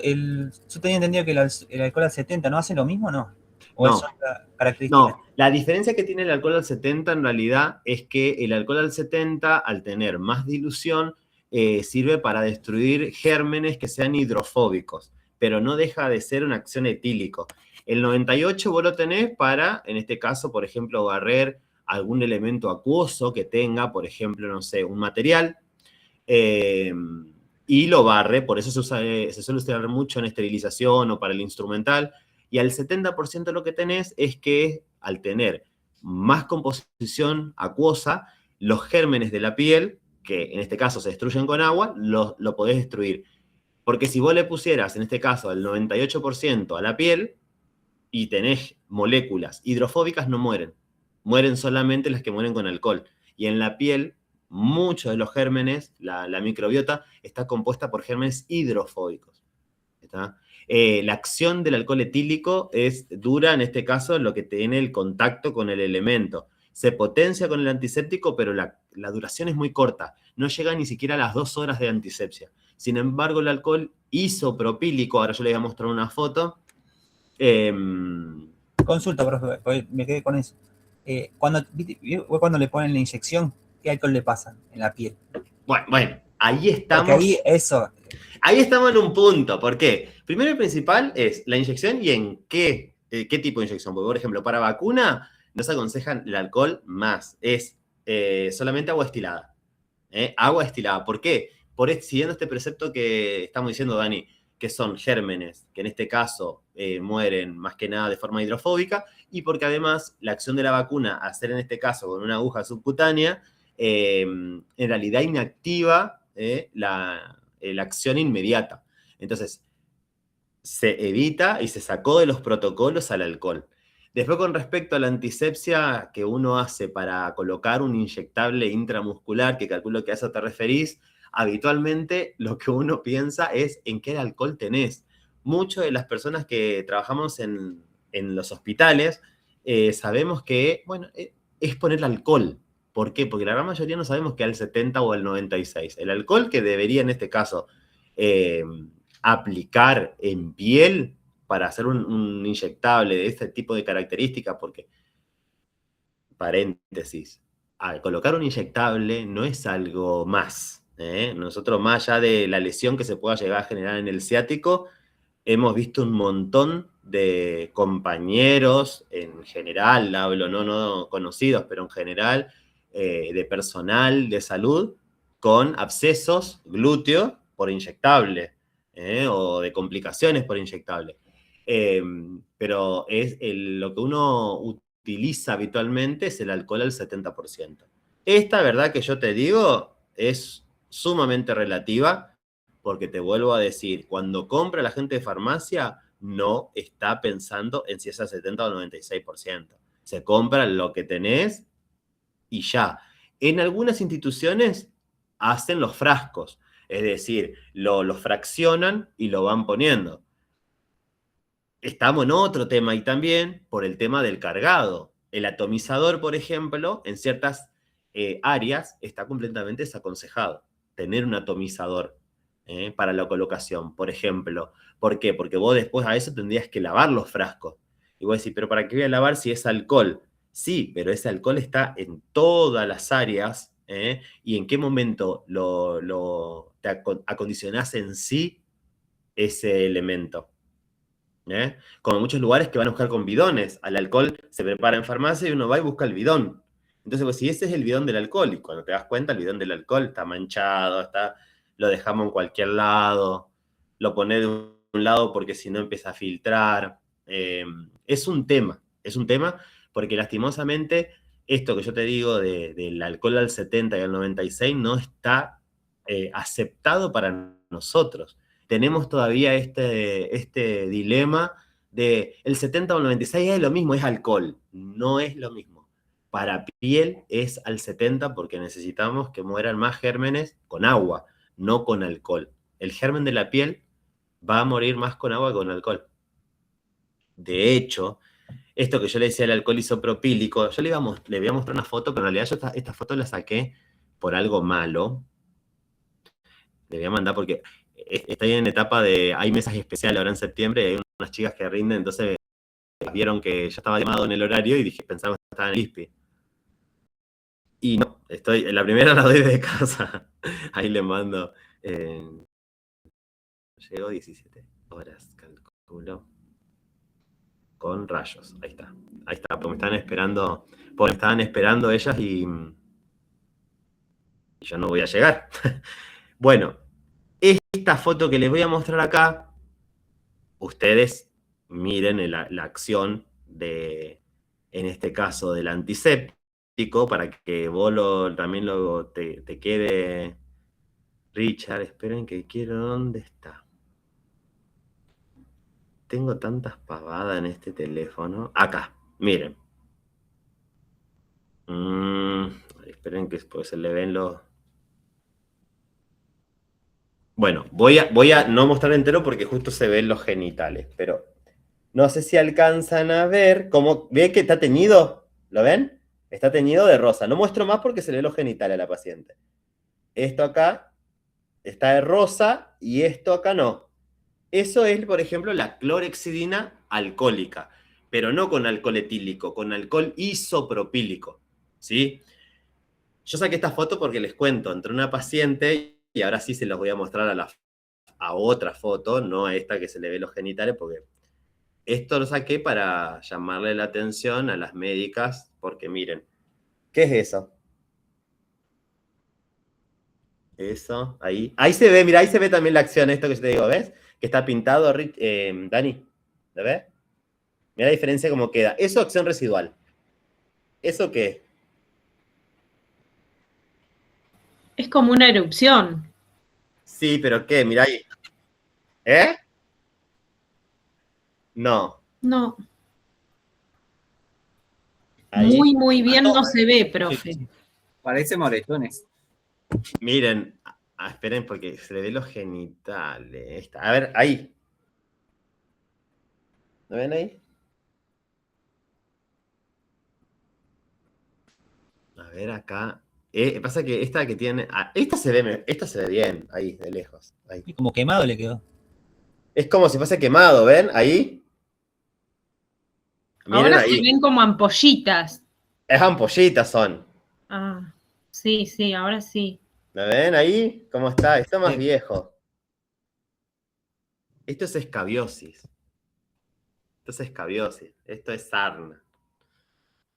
tenía entendido que el alcohol al 70 ¿no hace lo mismo o no? ¿O No. es otra característica? No, la diferencia que tiene el alcohol al 70 en realidad es que el alcohol al 70, al tener más dilución, sirve para destruir gérmenes que sean hidrofóbicos, pero no deja de ser una acción etílico. El 98 vos lo tenés para, en este caso, por ejemplo, barrer algún elemento acuoso que tenga, por ejemplo, no sé, un material, y lo barre, por eso se suele usar mucho en esterilización o para el instrumental, y al 70% lo que tenés es que al tener más composición acuosa, los gérmenes de la piel, que en este caso se destruyen con agua, lo podés destruir. Porque si vos le pusieras, en este caso, el 98% a la piel y tenés moléculas hidrofóbicas, no mueren. Mueren solamente las que mueren con alcohol. Y en la piel, muchos de los gérmenes, la microbiota, está compuesta por gérmenes hidrofóbicos. ¿Está? La acción del alcohol etílico es dura, en este caso, lo que tiene el contacto con el elemento. Se potencia con el antiséptico, pero la duración es muy corta. No llega ni siquiera a las 2 horas de antisepsia. Sin embargo, el alcohol isopropílico, ahora yo les voy a mostrar una foto. Consulta, profe, me quedé con eso. Cuando le ponen la inyección, ¿qué alcohol le pasan en la piel? Bueno, ahí estamos. Porque ahí estamos en un punto. ¿Por qué? Primero y principal es la inyección y en qué tipo de inyección. Porque, por ejemplo, para vacuna no se aconsejan el alcohol más. Es solamente agua destilada. Agua destilada. ¿Por qué? Siguiendo este precepto que estamos diciendo, Dani, que son gérmenes, que en este caso mueren más que nada de forma hidrofóbica, y porque además la acción de la vacuna, hacer en este caso con una aguja subcutánea, en realidad inactiva la acción inmediata. Entonces, se evita y se sacó de los protocolos al alcohol. Después, con respecto a la antisepsia que uno hace para colocar un inyectable intramuscular, que calculo que a eso te referís, habitualmente lo que uno piensa es en qué alcohol tenés. Muchas de las personas que trabajamos en los hospitales sabemos que, bueno, es ponerle alcohol. ¿Por qué? Porque la gran mayoría no sabemos que al 70 o al 96. El alcohol que debería en este caso aplicar en piel para hacer un inyectable de este tipo de características, porque, paréntesis, al colocar un inyectable no es algo más. Nosotros, más allá de la lesión que se pueda llegar a generar en el ciático, hemos visto un montón de compañeros, en general, hablo no conocidos, pero en general, de personal de salud, con abscesos glúteos por inyectable, o de complicaciones por inyectable. Pero lo que uno utiliza habitualmente es el alcohol al 70%. Esta verdad que yo te digo es sumamente relativa, porque te vuelvo a decir, cuando compra la gente de farmacia, no está pensando en si es al 70 o al 96%. Se compra lo que tenés y ya. En algunas instituciones hacen los frascos, es decir, los fraccionan y lo van poniendo. Estamos en otro tema y también por el tema del cargado. El atomizador, por ejemplo, en ciertas áreas está completamente desaconsejado tener un atomizador para la colocación, por ejemplo. ¿Por qué? Porque vos después a eso tendrías que lavar los frascos. Y vos decís, ¿pero para qué voy a lavar si es alcohol? Sí, pero ese alcohol está en todas las áreas, y en qué momento te acondicionás en sí ese elemento. Como en muchos lugares que van a buscar con bidones. Al alcohol se prepara en farmacia y uno va y busca el bidón. Entonces, pues si ese es el bidón del alcohol, y cuando te das cuenta, el bidón del alcohol está manchado, lo dejamos en cualquier lado, lo pones de un lado porque si no empieza a filtrar. Es un tema porque lastimosamente esto que yo te digo del alcohol al 70 y al 96 no está aceptado para nosotros. Tenemos todavía este dilema de el 70 o el 96 es lo mismo, es alcohol. No es lo mismo. Para piel es al 70 porque necesitamos que mueran más gérmenes con agua, no con alcohol. El germen de la piel va a morir más con agua que con alcohol. De hecho, esto que yo le decía el alcohol isopropílico, yo le voy a mostrar una foto, pero en realidad yo esta foto la saqué por algo malo. Le voy a mandar porque estoy en etapa de, hay mesas especiales ahora en septiembre, y hay unas chicas que rinden, entonces vieron que yo estaba llamado en el horario y pensaba que estaba en el ISPI. Y no, la primera la doy de casa. Ahí le mando. Llegó 17 horas, calculo. Con rayos, ahí está, porque me estaban esperando ellas y yo no voy a llegar. Bueno, esta foto que les voy a mostrar acá, ustedes miren la acción en este caso, del antiséptico, para que vos también te quede. Richard, esperen que quiero, ¿dónde está? Tengo tantas pavadas en este teléfono. Acá, miren. Esperen que después se le ven los... Bueno, voy a no mostrar entero porque justo se ven los genitales, pero no sé si alcanzan a ver cómo... ¿Ven que está teñido? ¿Lo ven? Está teñido de rosa. No muestro más porque se le ve los genitales a la paciente. Esto acá está de rosa y esto acá no. Eso es, por ejemplo, la clorhexidina alcohólica, pero no con alcohol etílico, con alcohol isopropílico, ¿sí? Yo saqué esta foto porque les cuento, entró una paciente, y ahora sí se los voy a mostrar a otra foto, no a esta que se le ve los genitales, porque esto lo saqué para llamarle la atención a las médicas, porque miren, ¿qué es eso? Eso, ahí se ve, mira, ahí se ve también la acción, esto que yo te digo, ¿ves? Que está pintado, Dani, ¿lo ves? Mira la diferencia cómo queda. Eso es acción residual. ¿Eso qué? Es como una erupción. Sí, pero ¿qué? Mira ahí. ¿Eh? No. No. Ahí. Muy bien no se ve, profe. Parece moretones. Miren, esperen porque se le ve los genitales. A ver, ahí. ¿Lo ven ahí? A ver acá. Pasa que esta que tiene... esta se ve bien, ahí, de lejos. Ahí. Y como quemado le quedó. Es como si fuese quemado, ¿ven? Ahí. Miren Ahora ahí. se ven como ampollitas. Es ampollitas son. Ah, sí, ahora sí. ¿Me ven ahí? ¿Cómo está? Está más viejo. Esto es escabiosis. Esto es sarna.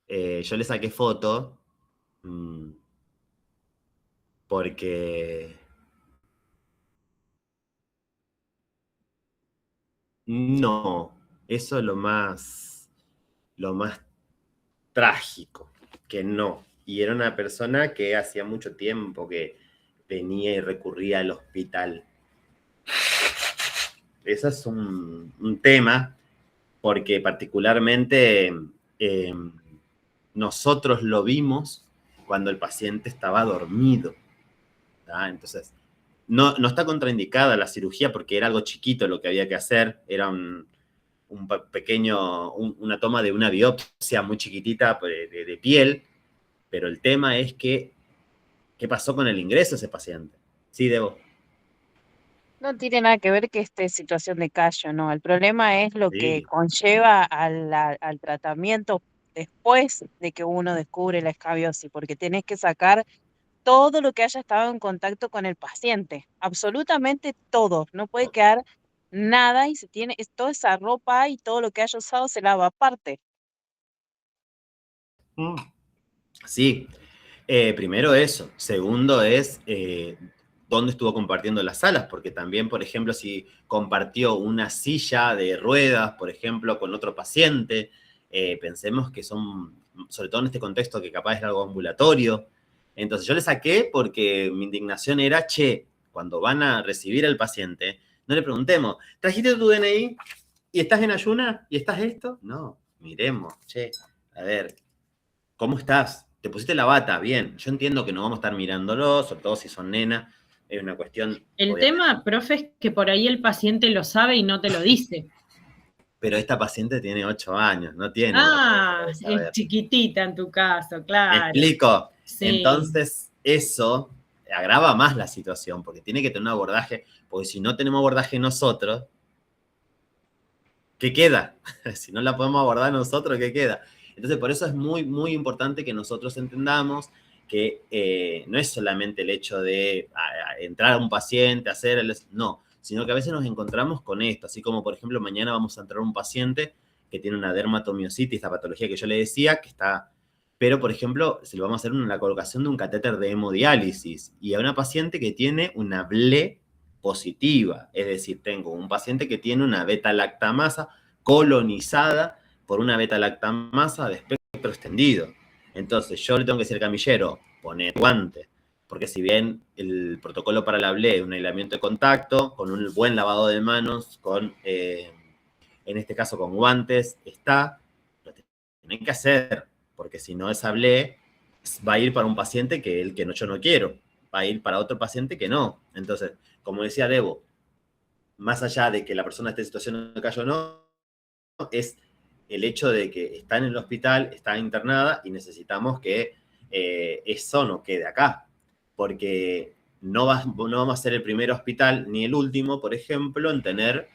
Yo le saqué foto porque... No. Eso es lo más trágico, que no. Y era una persona que hacía mucho tiempo que venía y recurría al hospital. Eso es un tema, porque particularmente nosotros lo vimos cuando el paciente estaba dormido, ¿tá? Entonces, no está contraindicada la cirugía porque era algo chiquito lo que había que hacer, era una toma de una biopsia muy chiquitita de piel, pero el tema es que, ¿qué pasó con el ingreso de ese paciente? Sí, Debo. No tiene nada que ver que esté en situación de callo, ¿no? El problema es lo que Sí. conlleva al tratamiento después de que uno descubre la escabiosis, porque tenés que sacar todo lo que haya estado en contacto con el paciente, absolutamente todo, no puede quedar nada y toda esa ropa y todo lo que haya usado se lava aparte. Sí. Primero eso. Segundo es dónde estuvo compartiendo las salas, porque también, por ejemplo, si compartió una silla de ruedas, por ejemplo, con otro paciente, pensemos que son, sobre todo en este contexto que capaz es algo ambulatorio. Entonces yo le saqué porque mi indignación era, che, cuando van a recibir al paciente, no le preguntemos, ¿trajiste tu DNI? ¿Y estás en ayuna? ¿Y estás esto? No, miremos, che, a ver, ¿cómo estás? ¿Te pusiste la bata? Bien. Yo entiendo que no vamos a estar mirándolo, sobre todo si son nenas. Es una cuestión... El obviamente. tema, profe, es que por ahí el paciente lo sabe y no te lo dice. Pero esta paciente tiene 8 años, no tiene... Ah, A ver. es chiquitita en tu caso, ¿Me claro. explico? Sí. Entonces, eso agrava más la situación, porque tiene que tener un abordaje, porque si no tenemos abordaje nosotros, ¿qué queda? Si no la podemos abordar nosotros, ¿qué queda? Entonces, por eso es muy, muy importante que nosotros entendamos que no es solamente el hecho de entrar a un paciente, no, sino que a veces nos encontramos con esto, así como, por ejemplo, mañana vamos a entrar a un paciente que tiene una dermatomiositis, la patología que yo le decía, que está... Pero, por ejemplo, se le vamos a hacer la colocación de un catéter de hemodiálisis y a una paciente que tiene una BLE positiva, es decir, tengo un paciente que tiene una beta-lactamasa colonizada por una beta-lactamasa de espectro extendido. Entonces, yo le tengo que decir al camillero, poner guante, porque si bien el protocolo para la BLE es un aislamiento de contacto, con un buen lavado de manos, en este caso con guantes, lo tienen que hacer, porque si no esa BLE va a ir para un paciente que yo no quiero, va a ir para otro paciente que no. Entonces, como decía Debo, más allá de que la persona esté en situación de callo o no, es el hecho de que está en el hospital, está internada y necesitamos que eso no quede acá, porque no vamos a ser el primer hospital ni el último, por ejemplo, en tener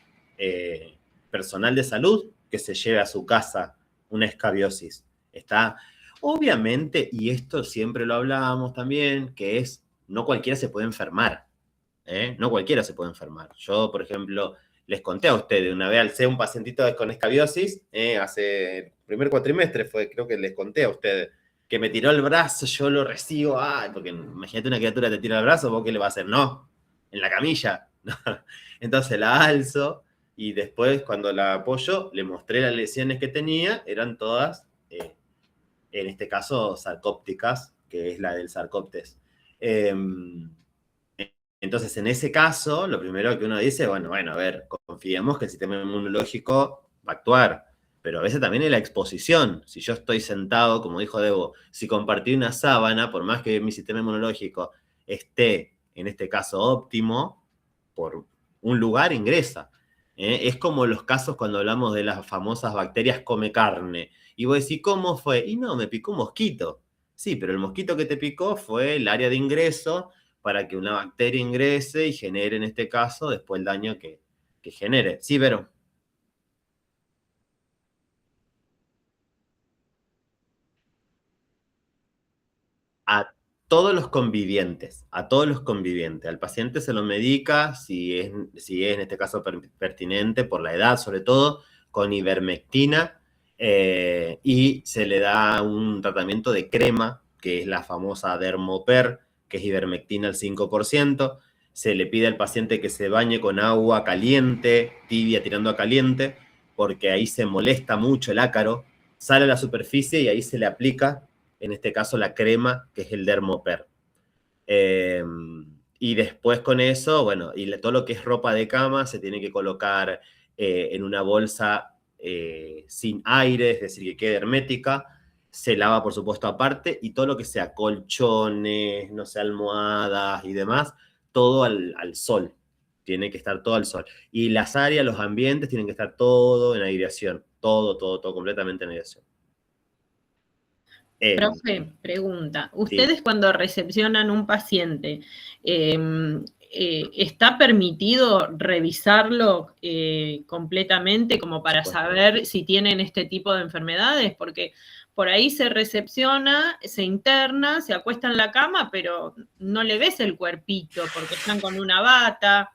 personal de salud que se lleve a su casa una escabiosis. Está, obviamente, y esto siempre lo hablábamos también, que es, no cualquiera se puede enfermar, no cualquiera se puede enfermar. Yo, por ejemplo, les conté a ustedes, una vez alcé un pacientito con escabiosis, hace el primer cuatrimestre creo que les conté a ustedes, que me tiró el brazo, yo lo recibo, porque imagínate una criatura te tira el brazo, ¿vos qué le vas a hacer? No, en la camilla. Entonces la alzo y después cuando la apoyo le mostré las lesiones que tenía, eran todas, en este caso, sarcópticas, que es la del Sarcoptes. Entonces, en ese caso, lo primero que uno dice, bueno, a ver, confiemos que el sistema inmunológico va a actuar, pero a veces también es la exposición. Si yo estoy sentado, como dijo Debo, si compartí una sábana, por más que mi sistema inmunológico esté, en este caso, óptimo, por un lugar ingresa. Es como los casos cuando hablamos de las famosas bacterias come carne. Y vos decís, ¿cómo fue? Y no, me picó un mosquito. Sí, pero el mosquito que te picó fue el área de ingreso para que una bacteria ingrese y genere, en este caso, después el daño que genere. Sí, Vero. A todos los convivientes, Al paciente se lo medica, si es en este caso pertinente, por la edad sobre todo, con ivermectina, y se le da un tratamiento de crema, que es la famosa Dermoper, que es ivermectina al 5%. Se le pide al paciente que se bañe con agua caliente, tibia tirando a caliente, porque ahí se molesta mucho el ácaro, sale a la superficie y ahí se le aplica, en este caso, la crema, que es el Dermoper. Y después con eso, bueno, y todo lo que es ropa de cama se tiene que colocar en una bolsa sin aire, es decir, que quede hermética. Se lava, por supuesto, aparte, y todo lo que sea colchones, no sé, almohadas y demás, todo al sol. Tiene que estar todo al sol. Y las áreas, los ambientes, tienen que estar todo en aireación. Todo, completamente en aireación. Profe, pregunta. ¿Ustedes cuando recepcionan un paciente, está permitido revisarlo completamente como para saber si tienen este tipo de enfermedades? Porque por ahí se recepciona, se interna, se acuesta en la cama, pero no le ves el cuerpito porque están con una bata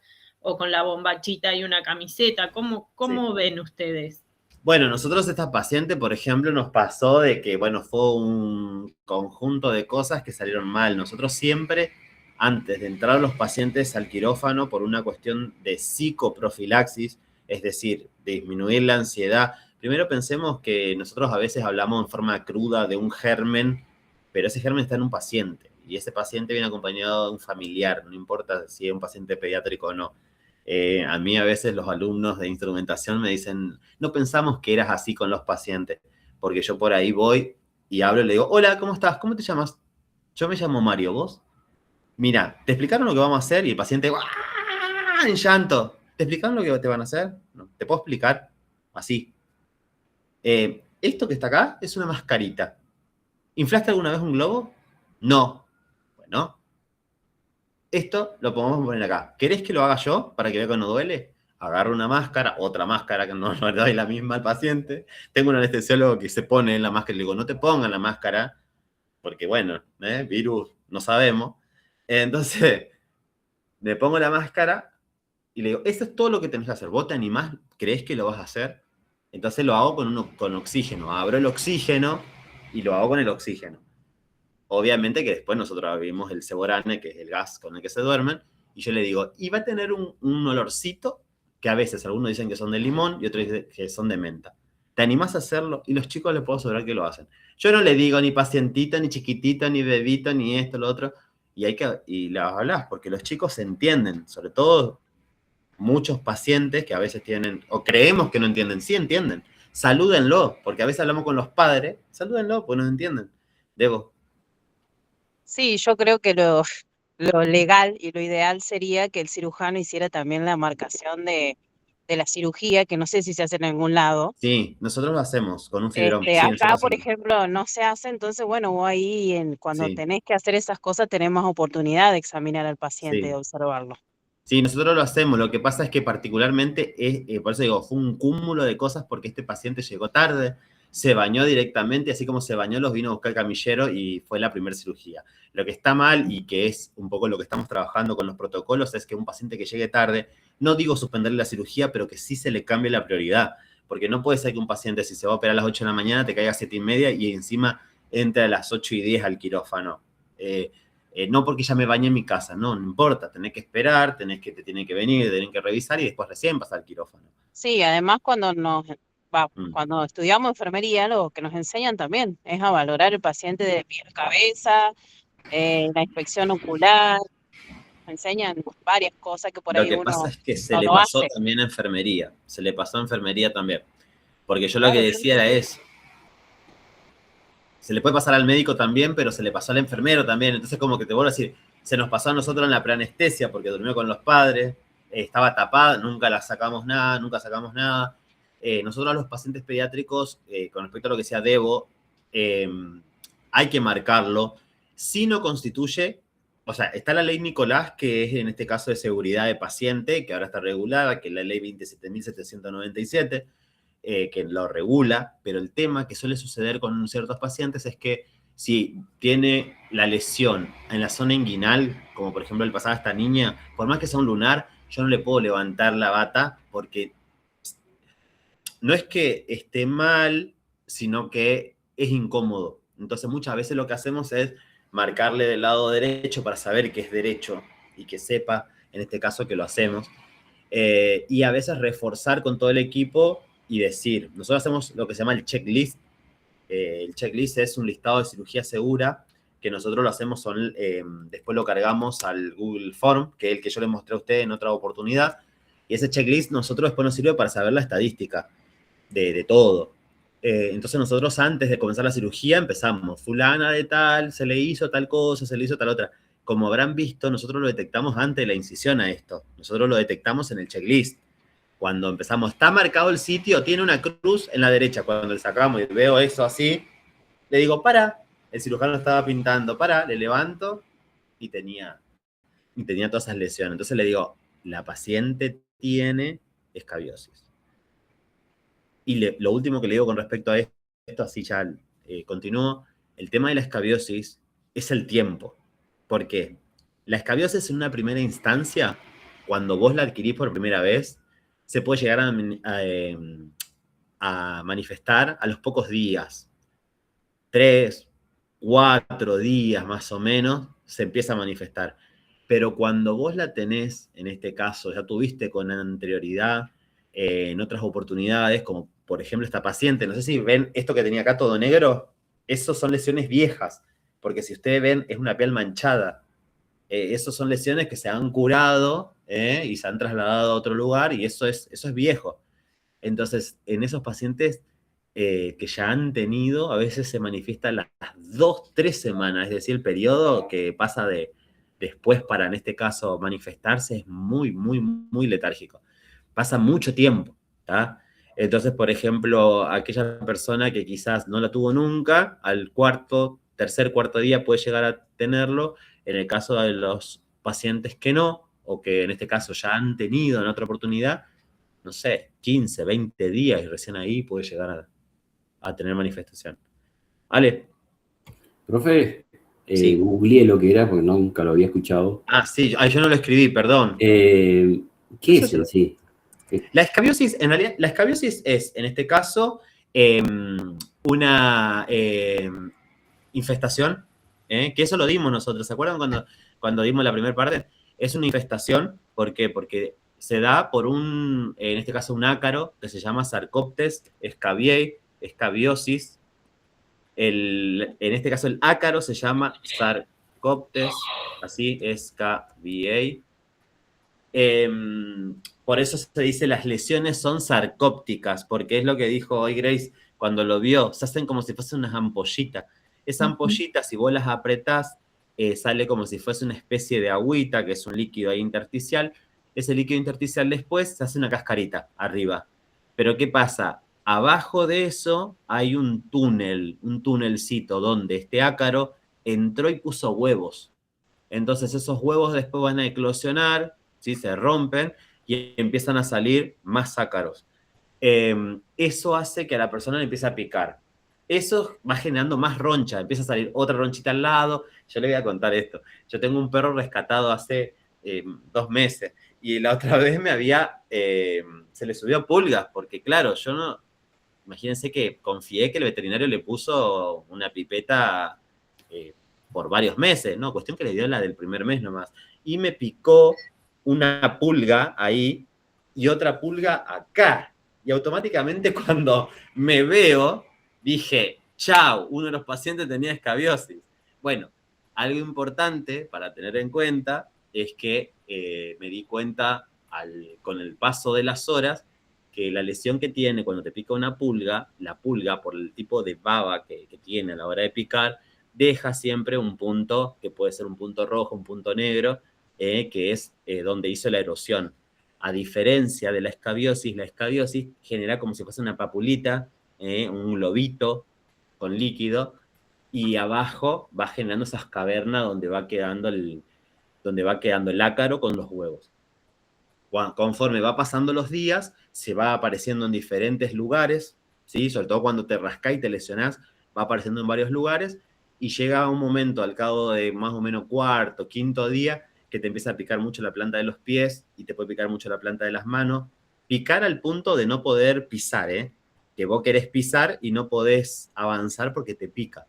o con la bombachita y una camiseta. ¿Cómo ven ustedes? Bueno, nosotros esta paciente, por ejemplo, nos pasó de que, bueno, fue un conjunto de cosas que salieron mal. Nosotros siempre, antes de entrar los pacientes al quirófano por una cuestión de psicoprofilaxis, es decir, disminuir la ansiedad, primero pensemos que nosotros a veces hablamos en forma cruda de un germen, pero ese germen está en un paciente, y ese paciente viene acompañado de un familiar, no importa si es un paciente pediátrico o no. A mí a veces los alumnos de instrumentación me dicen, no pensamos que eras así con los pacientes, porque yo por ahí voy y hablo y le digo, hola, ¿cómo estás? ¿Cómo te llamas? Yo me llamo Mario, ¿vos? Mira, ¿te explicaron lo que vamos a hacer? Y el paciente, ¡ah! En llanto. ¿Te explicaron lo que te van a hacer? No, ¿te puedo explicar? Así. Esto que está acá es una mascarita. ¿Inflaste alguna vez un globo? No. Bueno. Esto lo podemos poner acá. ¿Querés que lo haga yo para que vea que no duele? Agarro una máscara, otra máscara que no le doy la misma al paciente. Tengo un anestesiólogo que se pone en la máscara y le digo, no te pongan la máscara, porque bueno, virus, no sabemos. Entonces, le pongo la máscara y le digo, eso es todo lo que tenés que hacer. ¿Vos te animás? ¿Creés que lo vas a hacer? Entonces lo hago con oxígeno. Abro el oxígeno y lo hago con el oxígeno. Obviamente que después nosotros abrimos el Seborane, que es el gas con el que se duermen, y yo le digo, y va a tener un olorcito, que a veces algunos dicen que son de limón y otros dicen que son de menta. ¿Te animás a hacerlo? Y los chicos les puedo asegurar que lo hacen. Yo no le digo ni pacientita, ni chiquitita, ni bebita, ni esto, lo otro, y las hablas, porque los chicos entienden, sobre todo muchos pacientes que a veces tienen, o creemos que no entienden, sí entienden. Salúdenlo, porque a veces hablamos con los padres, salúdenlo, pues no entienden. Debo. Sí, yo creo que lo legal y lo ideal sería que el cirujano hiciera también la marcación de la cirugía, que no sé si se hace en algún lado. Sí, nosotros lo hacemos con un fibrón. Sí, Acá, por ejemplo, no se hace, entonces, bueno, vos ahí, cuando Sí. tenés que hacer esas cosas, tenés más oportunidad de examinar al paciente, Sí. de observarlo. Sí, nosotros lo hacemos. Lo que pasa es que particularmente, por eso digo, fue un cúmulo de cosas porque este paciente llegó tarde, se bañó directamente, así como se bañó, los vino a buscar el camillero y fue la primera cirugía. Lo que está mal y que es un poco lo que estamos trabajando con los protocolos es que un paciente que llegue tarde, no digo suspenderle la cirugía, pero que sí se le cambie la prioridad. Porque no puede ser que un paciente, si se va a operar a las 8 de la mañana, te caiga a 7:30 y encima entre a las 8:10 al quirófano. No porque ya me bañé en mi casa, no importa, tenés que esperar, te tienen que venir, tienen que revisar y después recién pasar al quirófano. Sí, además cuando cuando estudiamos enfermería, lo que nos enseñan también es a valorar el paciente de pie a cabeza, la inspección ocular, nos enseñan varias cosas que por ahí uno Lo que pasa es que se no le lo pasó hace. también a enfermería, se le pasó a enfermería también, porque yo lo Claro, que decía era eso. Se le puede pasar al médico también, pero se le pasó al enfermero también. Entonces, como que te vuelvo a decir, se nos pasó a nosotros en la preanestesia porque durmió con los padres, estaba tapada, nunca sacamos nada. Nosotros a los pacientes pediátricos, con respecto a lo que decía Debo, hay que marcarlo. Si no constituye, o sea, está la ley Nicolás, que es en este caso de seguridad de paciente, que ahora está regulada, que es la ley 27.797, que lo regula, pero el tema que suele suceder con ciertos pacientes es que si tiene la lesión en la zona inguinal, como por ejemplo le pasaba a esta niña, por más que sea un lunar, yo no le puedo levantar la bata porque no es que esté mal, sino que es incómodo. Entonces muchas veces lo que hacemos es marcarle del lado derecho para saber que es derecho y que sepa, en este caso, que lo hacemos. Y a veces reforzar con todo el equipo y decir, nosotros hacemos lo que se llama el checklist. El checklist es un listado de cirugía segura que nosotros lo hacemos, después lo cargamos al Google Form, que es el que yo les mostré a ustedes en otra oportunidad, y ese checklist nosotros después nos sirve para saber la estadística de todo. Entonces nosotros antes de comenzar la cirugía empezamos, fulana de tal, se le hizo tal cosa, se le hizo tal otra. Como habrán visto, nosotros lo detectamos antes de la incisión a esto. Nosotros lo detectamos en el checklist. Cuando empezamos, está marcado el sitio, tiene una cruz en la derecha. Cuando le sacamos y veo eso así, le digo, para. El cirujano estaba pintando, para, le levanto y tenía todas esas lesiones. Entonces le digo, la paciente tiene escabiosis. Y lo último que le digo con respecto a esto, así ya continúo, el tema de la escabiosis es el tiempo. ¿Por qué? La escabiosis en una primera instancia, cuando vos la adquirís por primera vez, se puede llegar a manifestar a los pocos días. 3, 4 días más o menos, se empieza a manifestar. Pero cuando vos la tenés, en este caso, ya tuviste con anterioridad, en otras oportunidades, como por ejemplo esta paciente, no sé si ven esto que tenía acá todo negro, esos son lesiones viejas, porque si ustedes ven, es una piel manchada. Esas son lesiones que se han curado y se han trasladado a otro lugar, y eso es viejo. Entonces, en esos pacientes que ya han tenido, a veces se manifiesta las 2, 3 semanas, es decir, el periodo que pasa después para, en este caso, manifestarse es muy, muy, muy letárgico. Pasa mucho tiempo, ¿tá? Entonces, por ejemplo, aquella persona que quizás no la tuvo nunca, al tercer, cuarto día puede llegar a tenerlo. En el caso de los pacientes que no, o que en este caso ya han tenido en otra oportunidad, no sé, 15, 20 días y recién ahí puede llegar a tener manifestación. Ale. Profe, Sí. googleé lo que era porque nunca lo había escuchado. Ah, sí, yo no lo escribí, perdón. ¿Qué es en sí? La escabiosis, en realidad, la escabiosis es, en este caso, una infestación, que eso lo dimos nosotros. ¿Se acuerdan cuando dimos la primera parte? Es una infestación, ¿por qué? Porque se da por en este caso, un ácaro que se llama Sarcoptes escabiosis. En este caso, el ácaro se llama Sarcoptes, así, escabiei. Por eso se dice las lesiones son sarcópticas, porque es lo que dijo hoy Grace cuando lo vio, se hacen como si fuesen unas ampollitas. Esa ampollita, si vos las apretás, sale como si fuese una especie de agüita, que es un líquido ahí intersticial. Ese líquido intersticial después se hace una cascarita arriba. Pero ¿qué pasa? Abajo de eso hay un túnelcito donde este ácaro entró y puso huevos. Entonces esos huevos después van a eclosionar, ¿sí? Se rompen y empiezan a salir más ácaros. Eso hace que a la persona le empiece a picar. Eso va generando más roncha, empieza a salir otra ronchita al lado. Yo le voy a contar esto. Yo tengo un perro rescatado hace 2 meses y la otra vez se le subió pulgas, porque claro, yo no, imagínense que confié que el veterinario le puso una pipeta por varios meses, ¿no? Cuestión que le dio la del primer mes nomás. Y me picó una pulga ahí y otra pulga acá. Y automáticamente cuando me veo, dije, chau, uno de los pacientes tenía escabiosis. Bueno, algo importante para tener en cuenta es que me di cuenta con el paso de las horas que la lesión que tiene cuando te pica una pulga, la pulga, por el tipo de baba que tiene a la hora de picar, deja siempre un punto, que puede ser un punto rojo, un punto negro, que es donde hizo la erosión. A diferencia de la escabiosis genera como si fuese una papulita, un globito con líquido, y abajo va generando esas cavernas donde va quedando el ácaro con los huevos. Conforme va pasando los días, se va apareciendo en diferentes lugares, ¿sí? Sobre todo cuando te rascás y te lesionás, va apareciendo en varios lugares, y llega un momento al cabo de más o menos cuarto, quinto día, que te empieza a picar mucho la planta de los pies y te puede picar mucho la planta de las manos. Picar al punto de no poder pisar, que vos querés pisar y no podés avanzar porque te pica.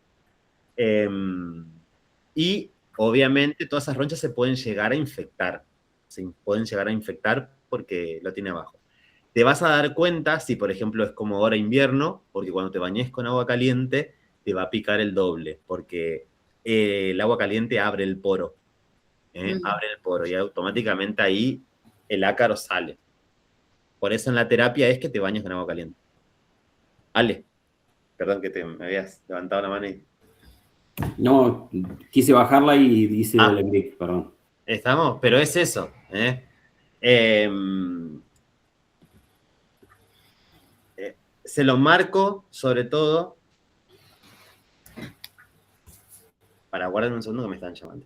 Y obviamente todas esas ronchas se pueden llegar a infectar. Se pueden llegar a infectar porque lo tiene abajo. te vas a dar cuenta si, por ejemplo, es como ahora invierno, porque cuando te bañes con agua caliente, te va a picar el doble, porque el agua caliente abre el poro. Abre el poro y automáticamente ahí el ácaro sale. Por eso en la terapia es que te bañes con agua caliente. Ale, perdón que me habías levantado la mano y... No, quise bajarla y dice el clic, perdón. Estamos, pero es eso. Se lo marco, sobre todo, para guardar un segundo que me están llamando.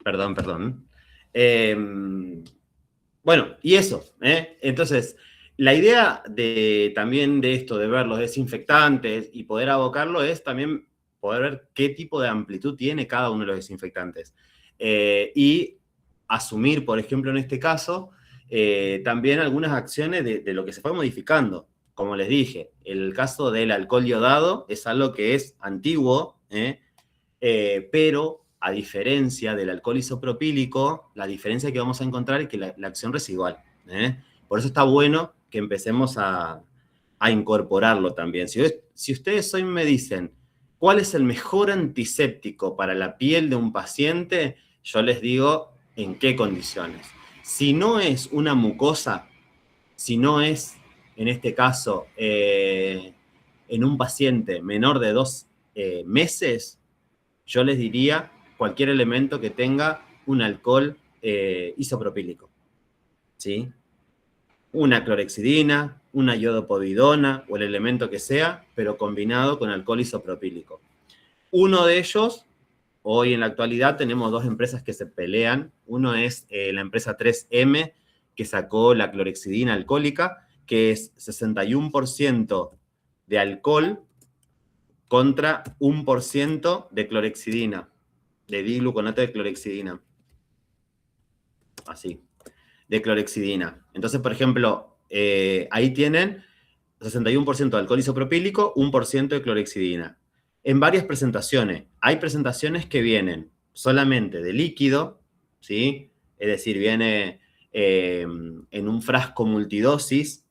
Perdón. Bueno, y eso. Entonces, la idea también de esto, de ver los desinfectantes y poder abocarlo, es también poder ver qué tipo de amplitud tiene cada uno de los desinfectantes. Y asumir, por ejemplo, en este caso, también algunas acciones de lo que se fue modificando. Como les dije, el caso del alcohol iodado es algo que es antiguo, pero a diferencia del alcohol isopropílico, la diferencia que vamos a encontrar es que la acción residual. Por eso está bueno que empecemos a incorporarlo también. Si ustedes hoy me dicen, ¿cuál es el mejor antiséptico para la piel de un paciente? Yo les digo, ¿en qué condiciones? Si no es una mucosa, si no es, en este caso, en un paciente menor de 2 meses, yo les diría cualquier elemento que tenga un alcohol isopropílico, ¿sí? Una clorhexidina, una iodopovidona o el elemento que sea, pero combinado con alcohol isopropílico. Uno de ellos, hoy en la actualidad tenemos 2 empresas que se pelean. Uno es la empresa 3M, que sacó la clorhexidina alcohólica, que es 61% de alcohol contra 1% de clorhexidina, de digluconato de clorhexidina. Así. de clorhexidina. Entonces, por ejemplo, ahí tienen 61% de alcohol isopropílico, 1% de clorhexidina. En varias presentaciones. Hay presentaciones que vienen solamente de líquido, ¿sí? Es decir, viene en un frasco multidosis,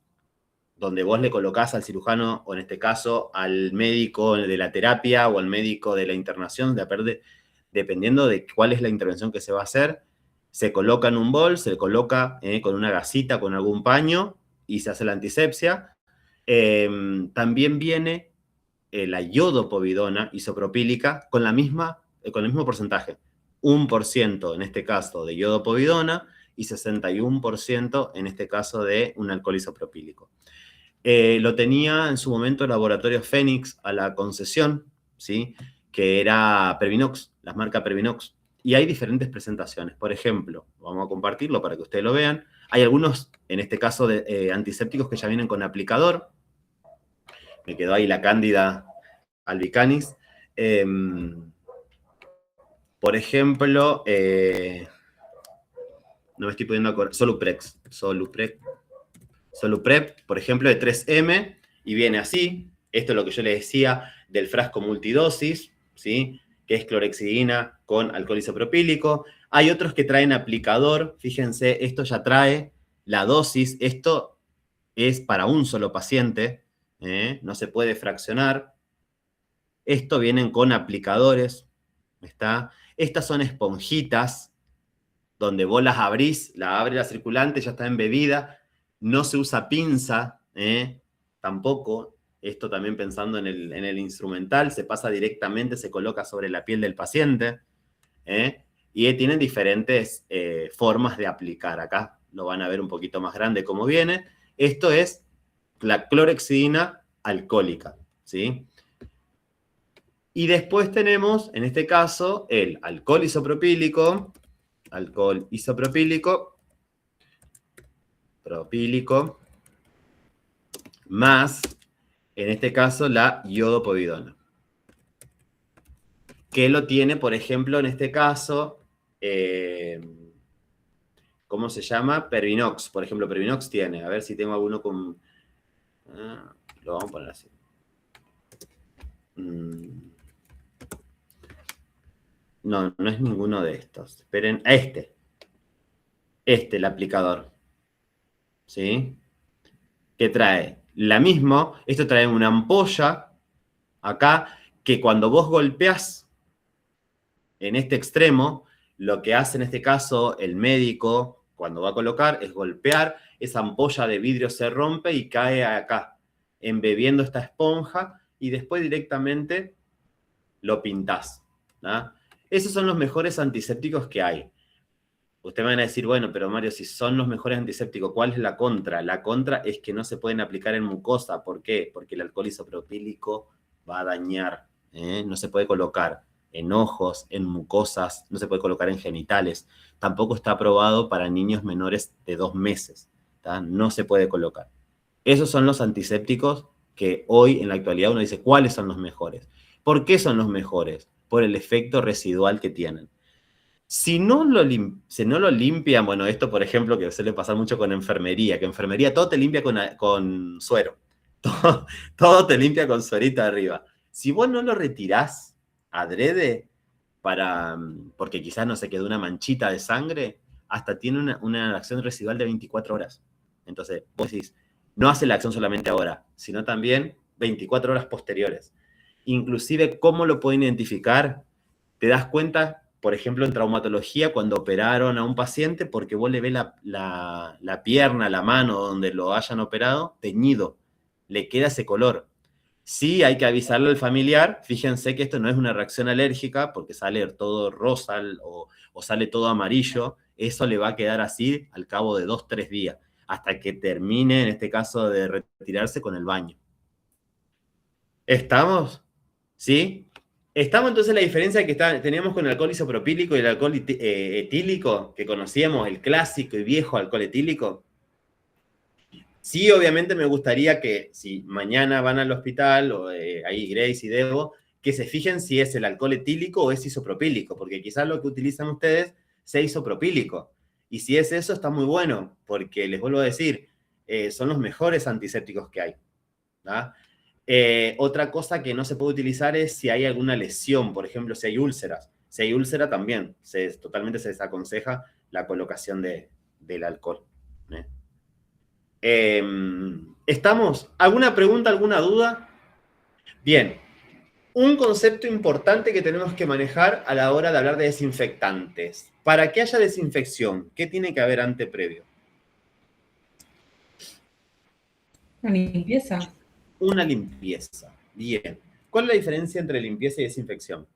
donde vos le colocás al cirujano, o en este caso al médico de la terapia o al médico de la internación, dependiendo de cuál es la intervención que se va a hacer, se coloca en un bol, se coloca con una gasita, con algún paño, y se hace la antisepsia. También viene la iodopovidona isopropílica con el mismo porcentaje. 1% en este caso de iodopovidona y 61% en este caso de un alcohol isopropílico. Lo tenía en su momento el laboratorio Fénix a la concesión, ¿sí? Que era Pervinox, la marca Pervinox. Y hay diferentes presentaciones. Por ejemplo, vamos a compartirlo para que ustedes lo vean. Hay algunos, en este caso, de antisépticos que ya vienen con aplicador. Me quedó ahí la Cándida albicanis. Por ejemplo, no me estoy pudiendo acordar, Soluprep, por ejemplo, de 3M, y viene así. Esto es lo que yo les decía del frasco multidosis, ¿sí? Que es clorhexidina con alcohol isopropílico. Hay otros que traen aplicador. Fíjense, esto ya trae la dosis. Esto es para un solo paciente, no se puede fraccionar. Esto vienen con aplicadores, ¿está? Estas son esponjitas, donde vos las abrís, la abre la circulante, ya está embebida. No se usa pinza, tampoco. Esto también pensando en el instrumental, se pasa directamente, se coloca sobre la piel del paciente. Y tienen diferentes formas de aplicar. Acá lo van a ver un poquito más grande cómo viene. Esto es la clorhexidina alcohólica, ¿sí? Y después tenemos, en este caso, el alcohol isopropílico, más, en este caso, la iodopovidona. Que lo tiene, por ejemplo, en este caso, ¿cómo se llama? Pervinox. Por ejemplo, Pervinox tiene, a ver si tengo alguno con... lo vamos a poner así. No, no es ninguno de estos. Esperen, el aplicador. ¿Sí? Que trae la misma, esto trae una ampolla acá, que cuando vos golpeás en este extremo, lo que hace en este caso el médico cuando va a colocar es golpear, esa ampolla de vidrio se rompe y cae acá, embebiendo esta esponja, y después directamente lo pintás, ¿no? Esos son los mejores antisépticos que hay. Ustedes van a decir, bueno, pero Mario, si son los mejores antisépticos, ¿cuál es la contra? La contra es que no se pueden aplicar en mucosa. ¿Por qué? Porque el alcohol isopropílico va a dañar, no se puede colocar en ojos, en mucosas, no se puede colocar en genitales. Tampoco está aprobado para niños menores de 2 meses, ¿tá? No se puede colocar. Esos son los antisépticos que hoy, en la actualidad, uno dice, ¿cuáles son los mejores? ¿Por qué son los mejores? Por el efecto residual que tienen. Si no lo limpian, bueno, esto, por ejemplo, que suele pasar mucho con enfermería, que enfermería todo te limpia con suero. Todo te limpia con suerito arriba. Si vos no lo retirás adrede, porque quizás no se quedó una manchita de sangre, hasta tiene una acción residual de 24 horas. Entonces, vos decís, no hace la acción solamente ahora, sino también 24 horas posteriores. Inclusive, ¿cómo lo pueden identificar? Te das cuenta, por ejemplo, en traumatología, cuando operaron a un paciente, porque vos le ves la pierna, la mano, donde lo hayan operado, teñido. Le queda ese color. Sí, hay que avisarle al familiar. Fíjense que esto no es una reacción alérgica, porque sale todo rosa o sale todo amarillo. Eso le va a quedar así al cabo de 2-3 días, hasta que termine, en este caso, de retirarse con el baño. ¿Estamos? ¿Sí? Estamos entonces en la diferencia que teníamos con el alcohol isopropílico y el alcohol etílico, que conocíamos, el clásico y viejo alcohol etílico. Sí, obviamente me gustaría que si mañana van al hospital, o ahí Grace y Debo, que se fijen si es el alcohol etílico o es isopropílico, porque quizás lo que utilizan ustedes sea isopropílico. Y si es eso, está muy bueno, porque les vuelvo a decir, son los mejores antisépticos que hay. ¿Ah? Otra cosa que no se puede utilizar es si hay alguna lesión, por ejemplo, si hay úlceras. Si hay úlcera también, totalmente se desaconseja la colocación del alcohol. ¿Estamos? ¿Alguna pregunta, alguna duda? Bien. Un concepto importante que tenemos que manejar a la hora de hablar de desinfectantes. Para que haya desinfección, ¿qué tiene que haber ante previo? La limpieza. Una limpieza. Bien. ¿Cuál es la diferencia entre limpieza y desinfección?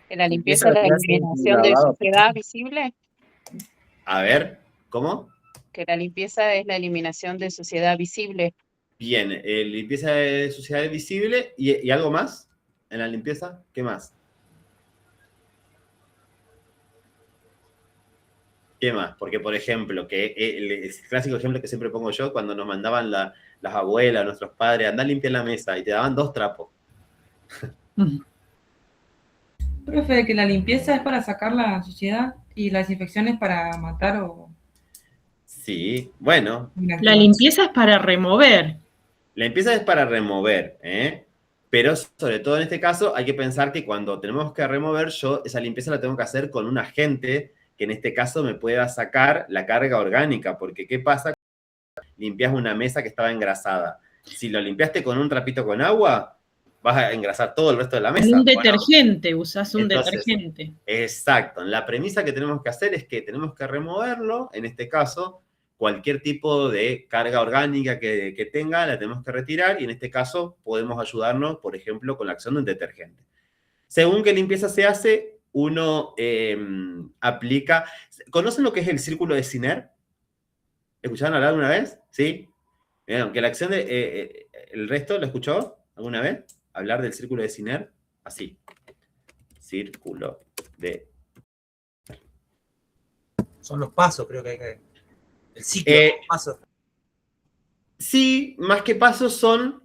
Que la limpieza es la eliminación de suciedad visible. A ver, ¿cómo? Que la limpieza es la eliminación de suciedad visible. Bien, limpieza de suciedad visible. ¿Y algo más en la limpieza? ¿Qué más? ¿Qué más? Porque, por ejemplo, el clásico ejemplo que siempre pongo yo, cuando nos mandaban las abuelas, nuestros padres, andá a limpiar la mesa y te daban 2 trapos. Profe, que la limpieza es para sacar la suciedad y la desinfección es para matar o... Sí, bueno. La limpieza es para remover. La limpieza es para remover, pero sobre todo en este caso hay que pensar que cuando tenemos que remover, yo esa limpieza la tengo que hacer con un agente que en este caso me pueda sacar la carga orgánica, porque ¿qué pasa cuando limpias una mesa que estaba engrasada? Si lo limpiaste con un trapito con agua, vas a engrasar todo el resto de la mesa. Un detergente, usás un detergente. Exacto. La premisa que tenemos que hacer es que tenemos que removerlo, en este caso, cualquier tipo de carga orgánica que tenga, la tenemos que retirar y en este caso podemos ayudarnos, por ejemplo, con la acción de un detergente. Según qué limpieza se hace, uno aplica... ¿Conocen lo que es el círculo de Sinner? ¿Escucharon hablar alguna vez? ¿Sí? Aunque la acción de... ¿El resto lo escuchó alguna vez? Hablar del círculo de Sinner. Así. Círculo de... Son los pasos, creo que hay que... El ciclo de pasos. Sí, más que pasos son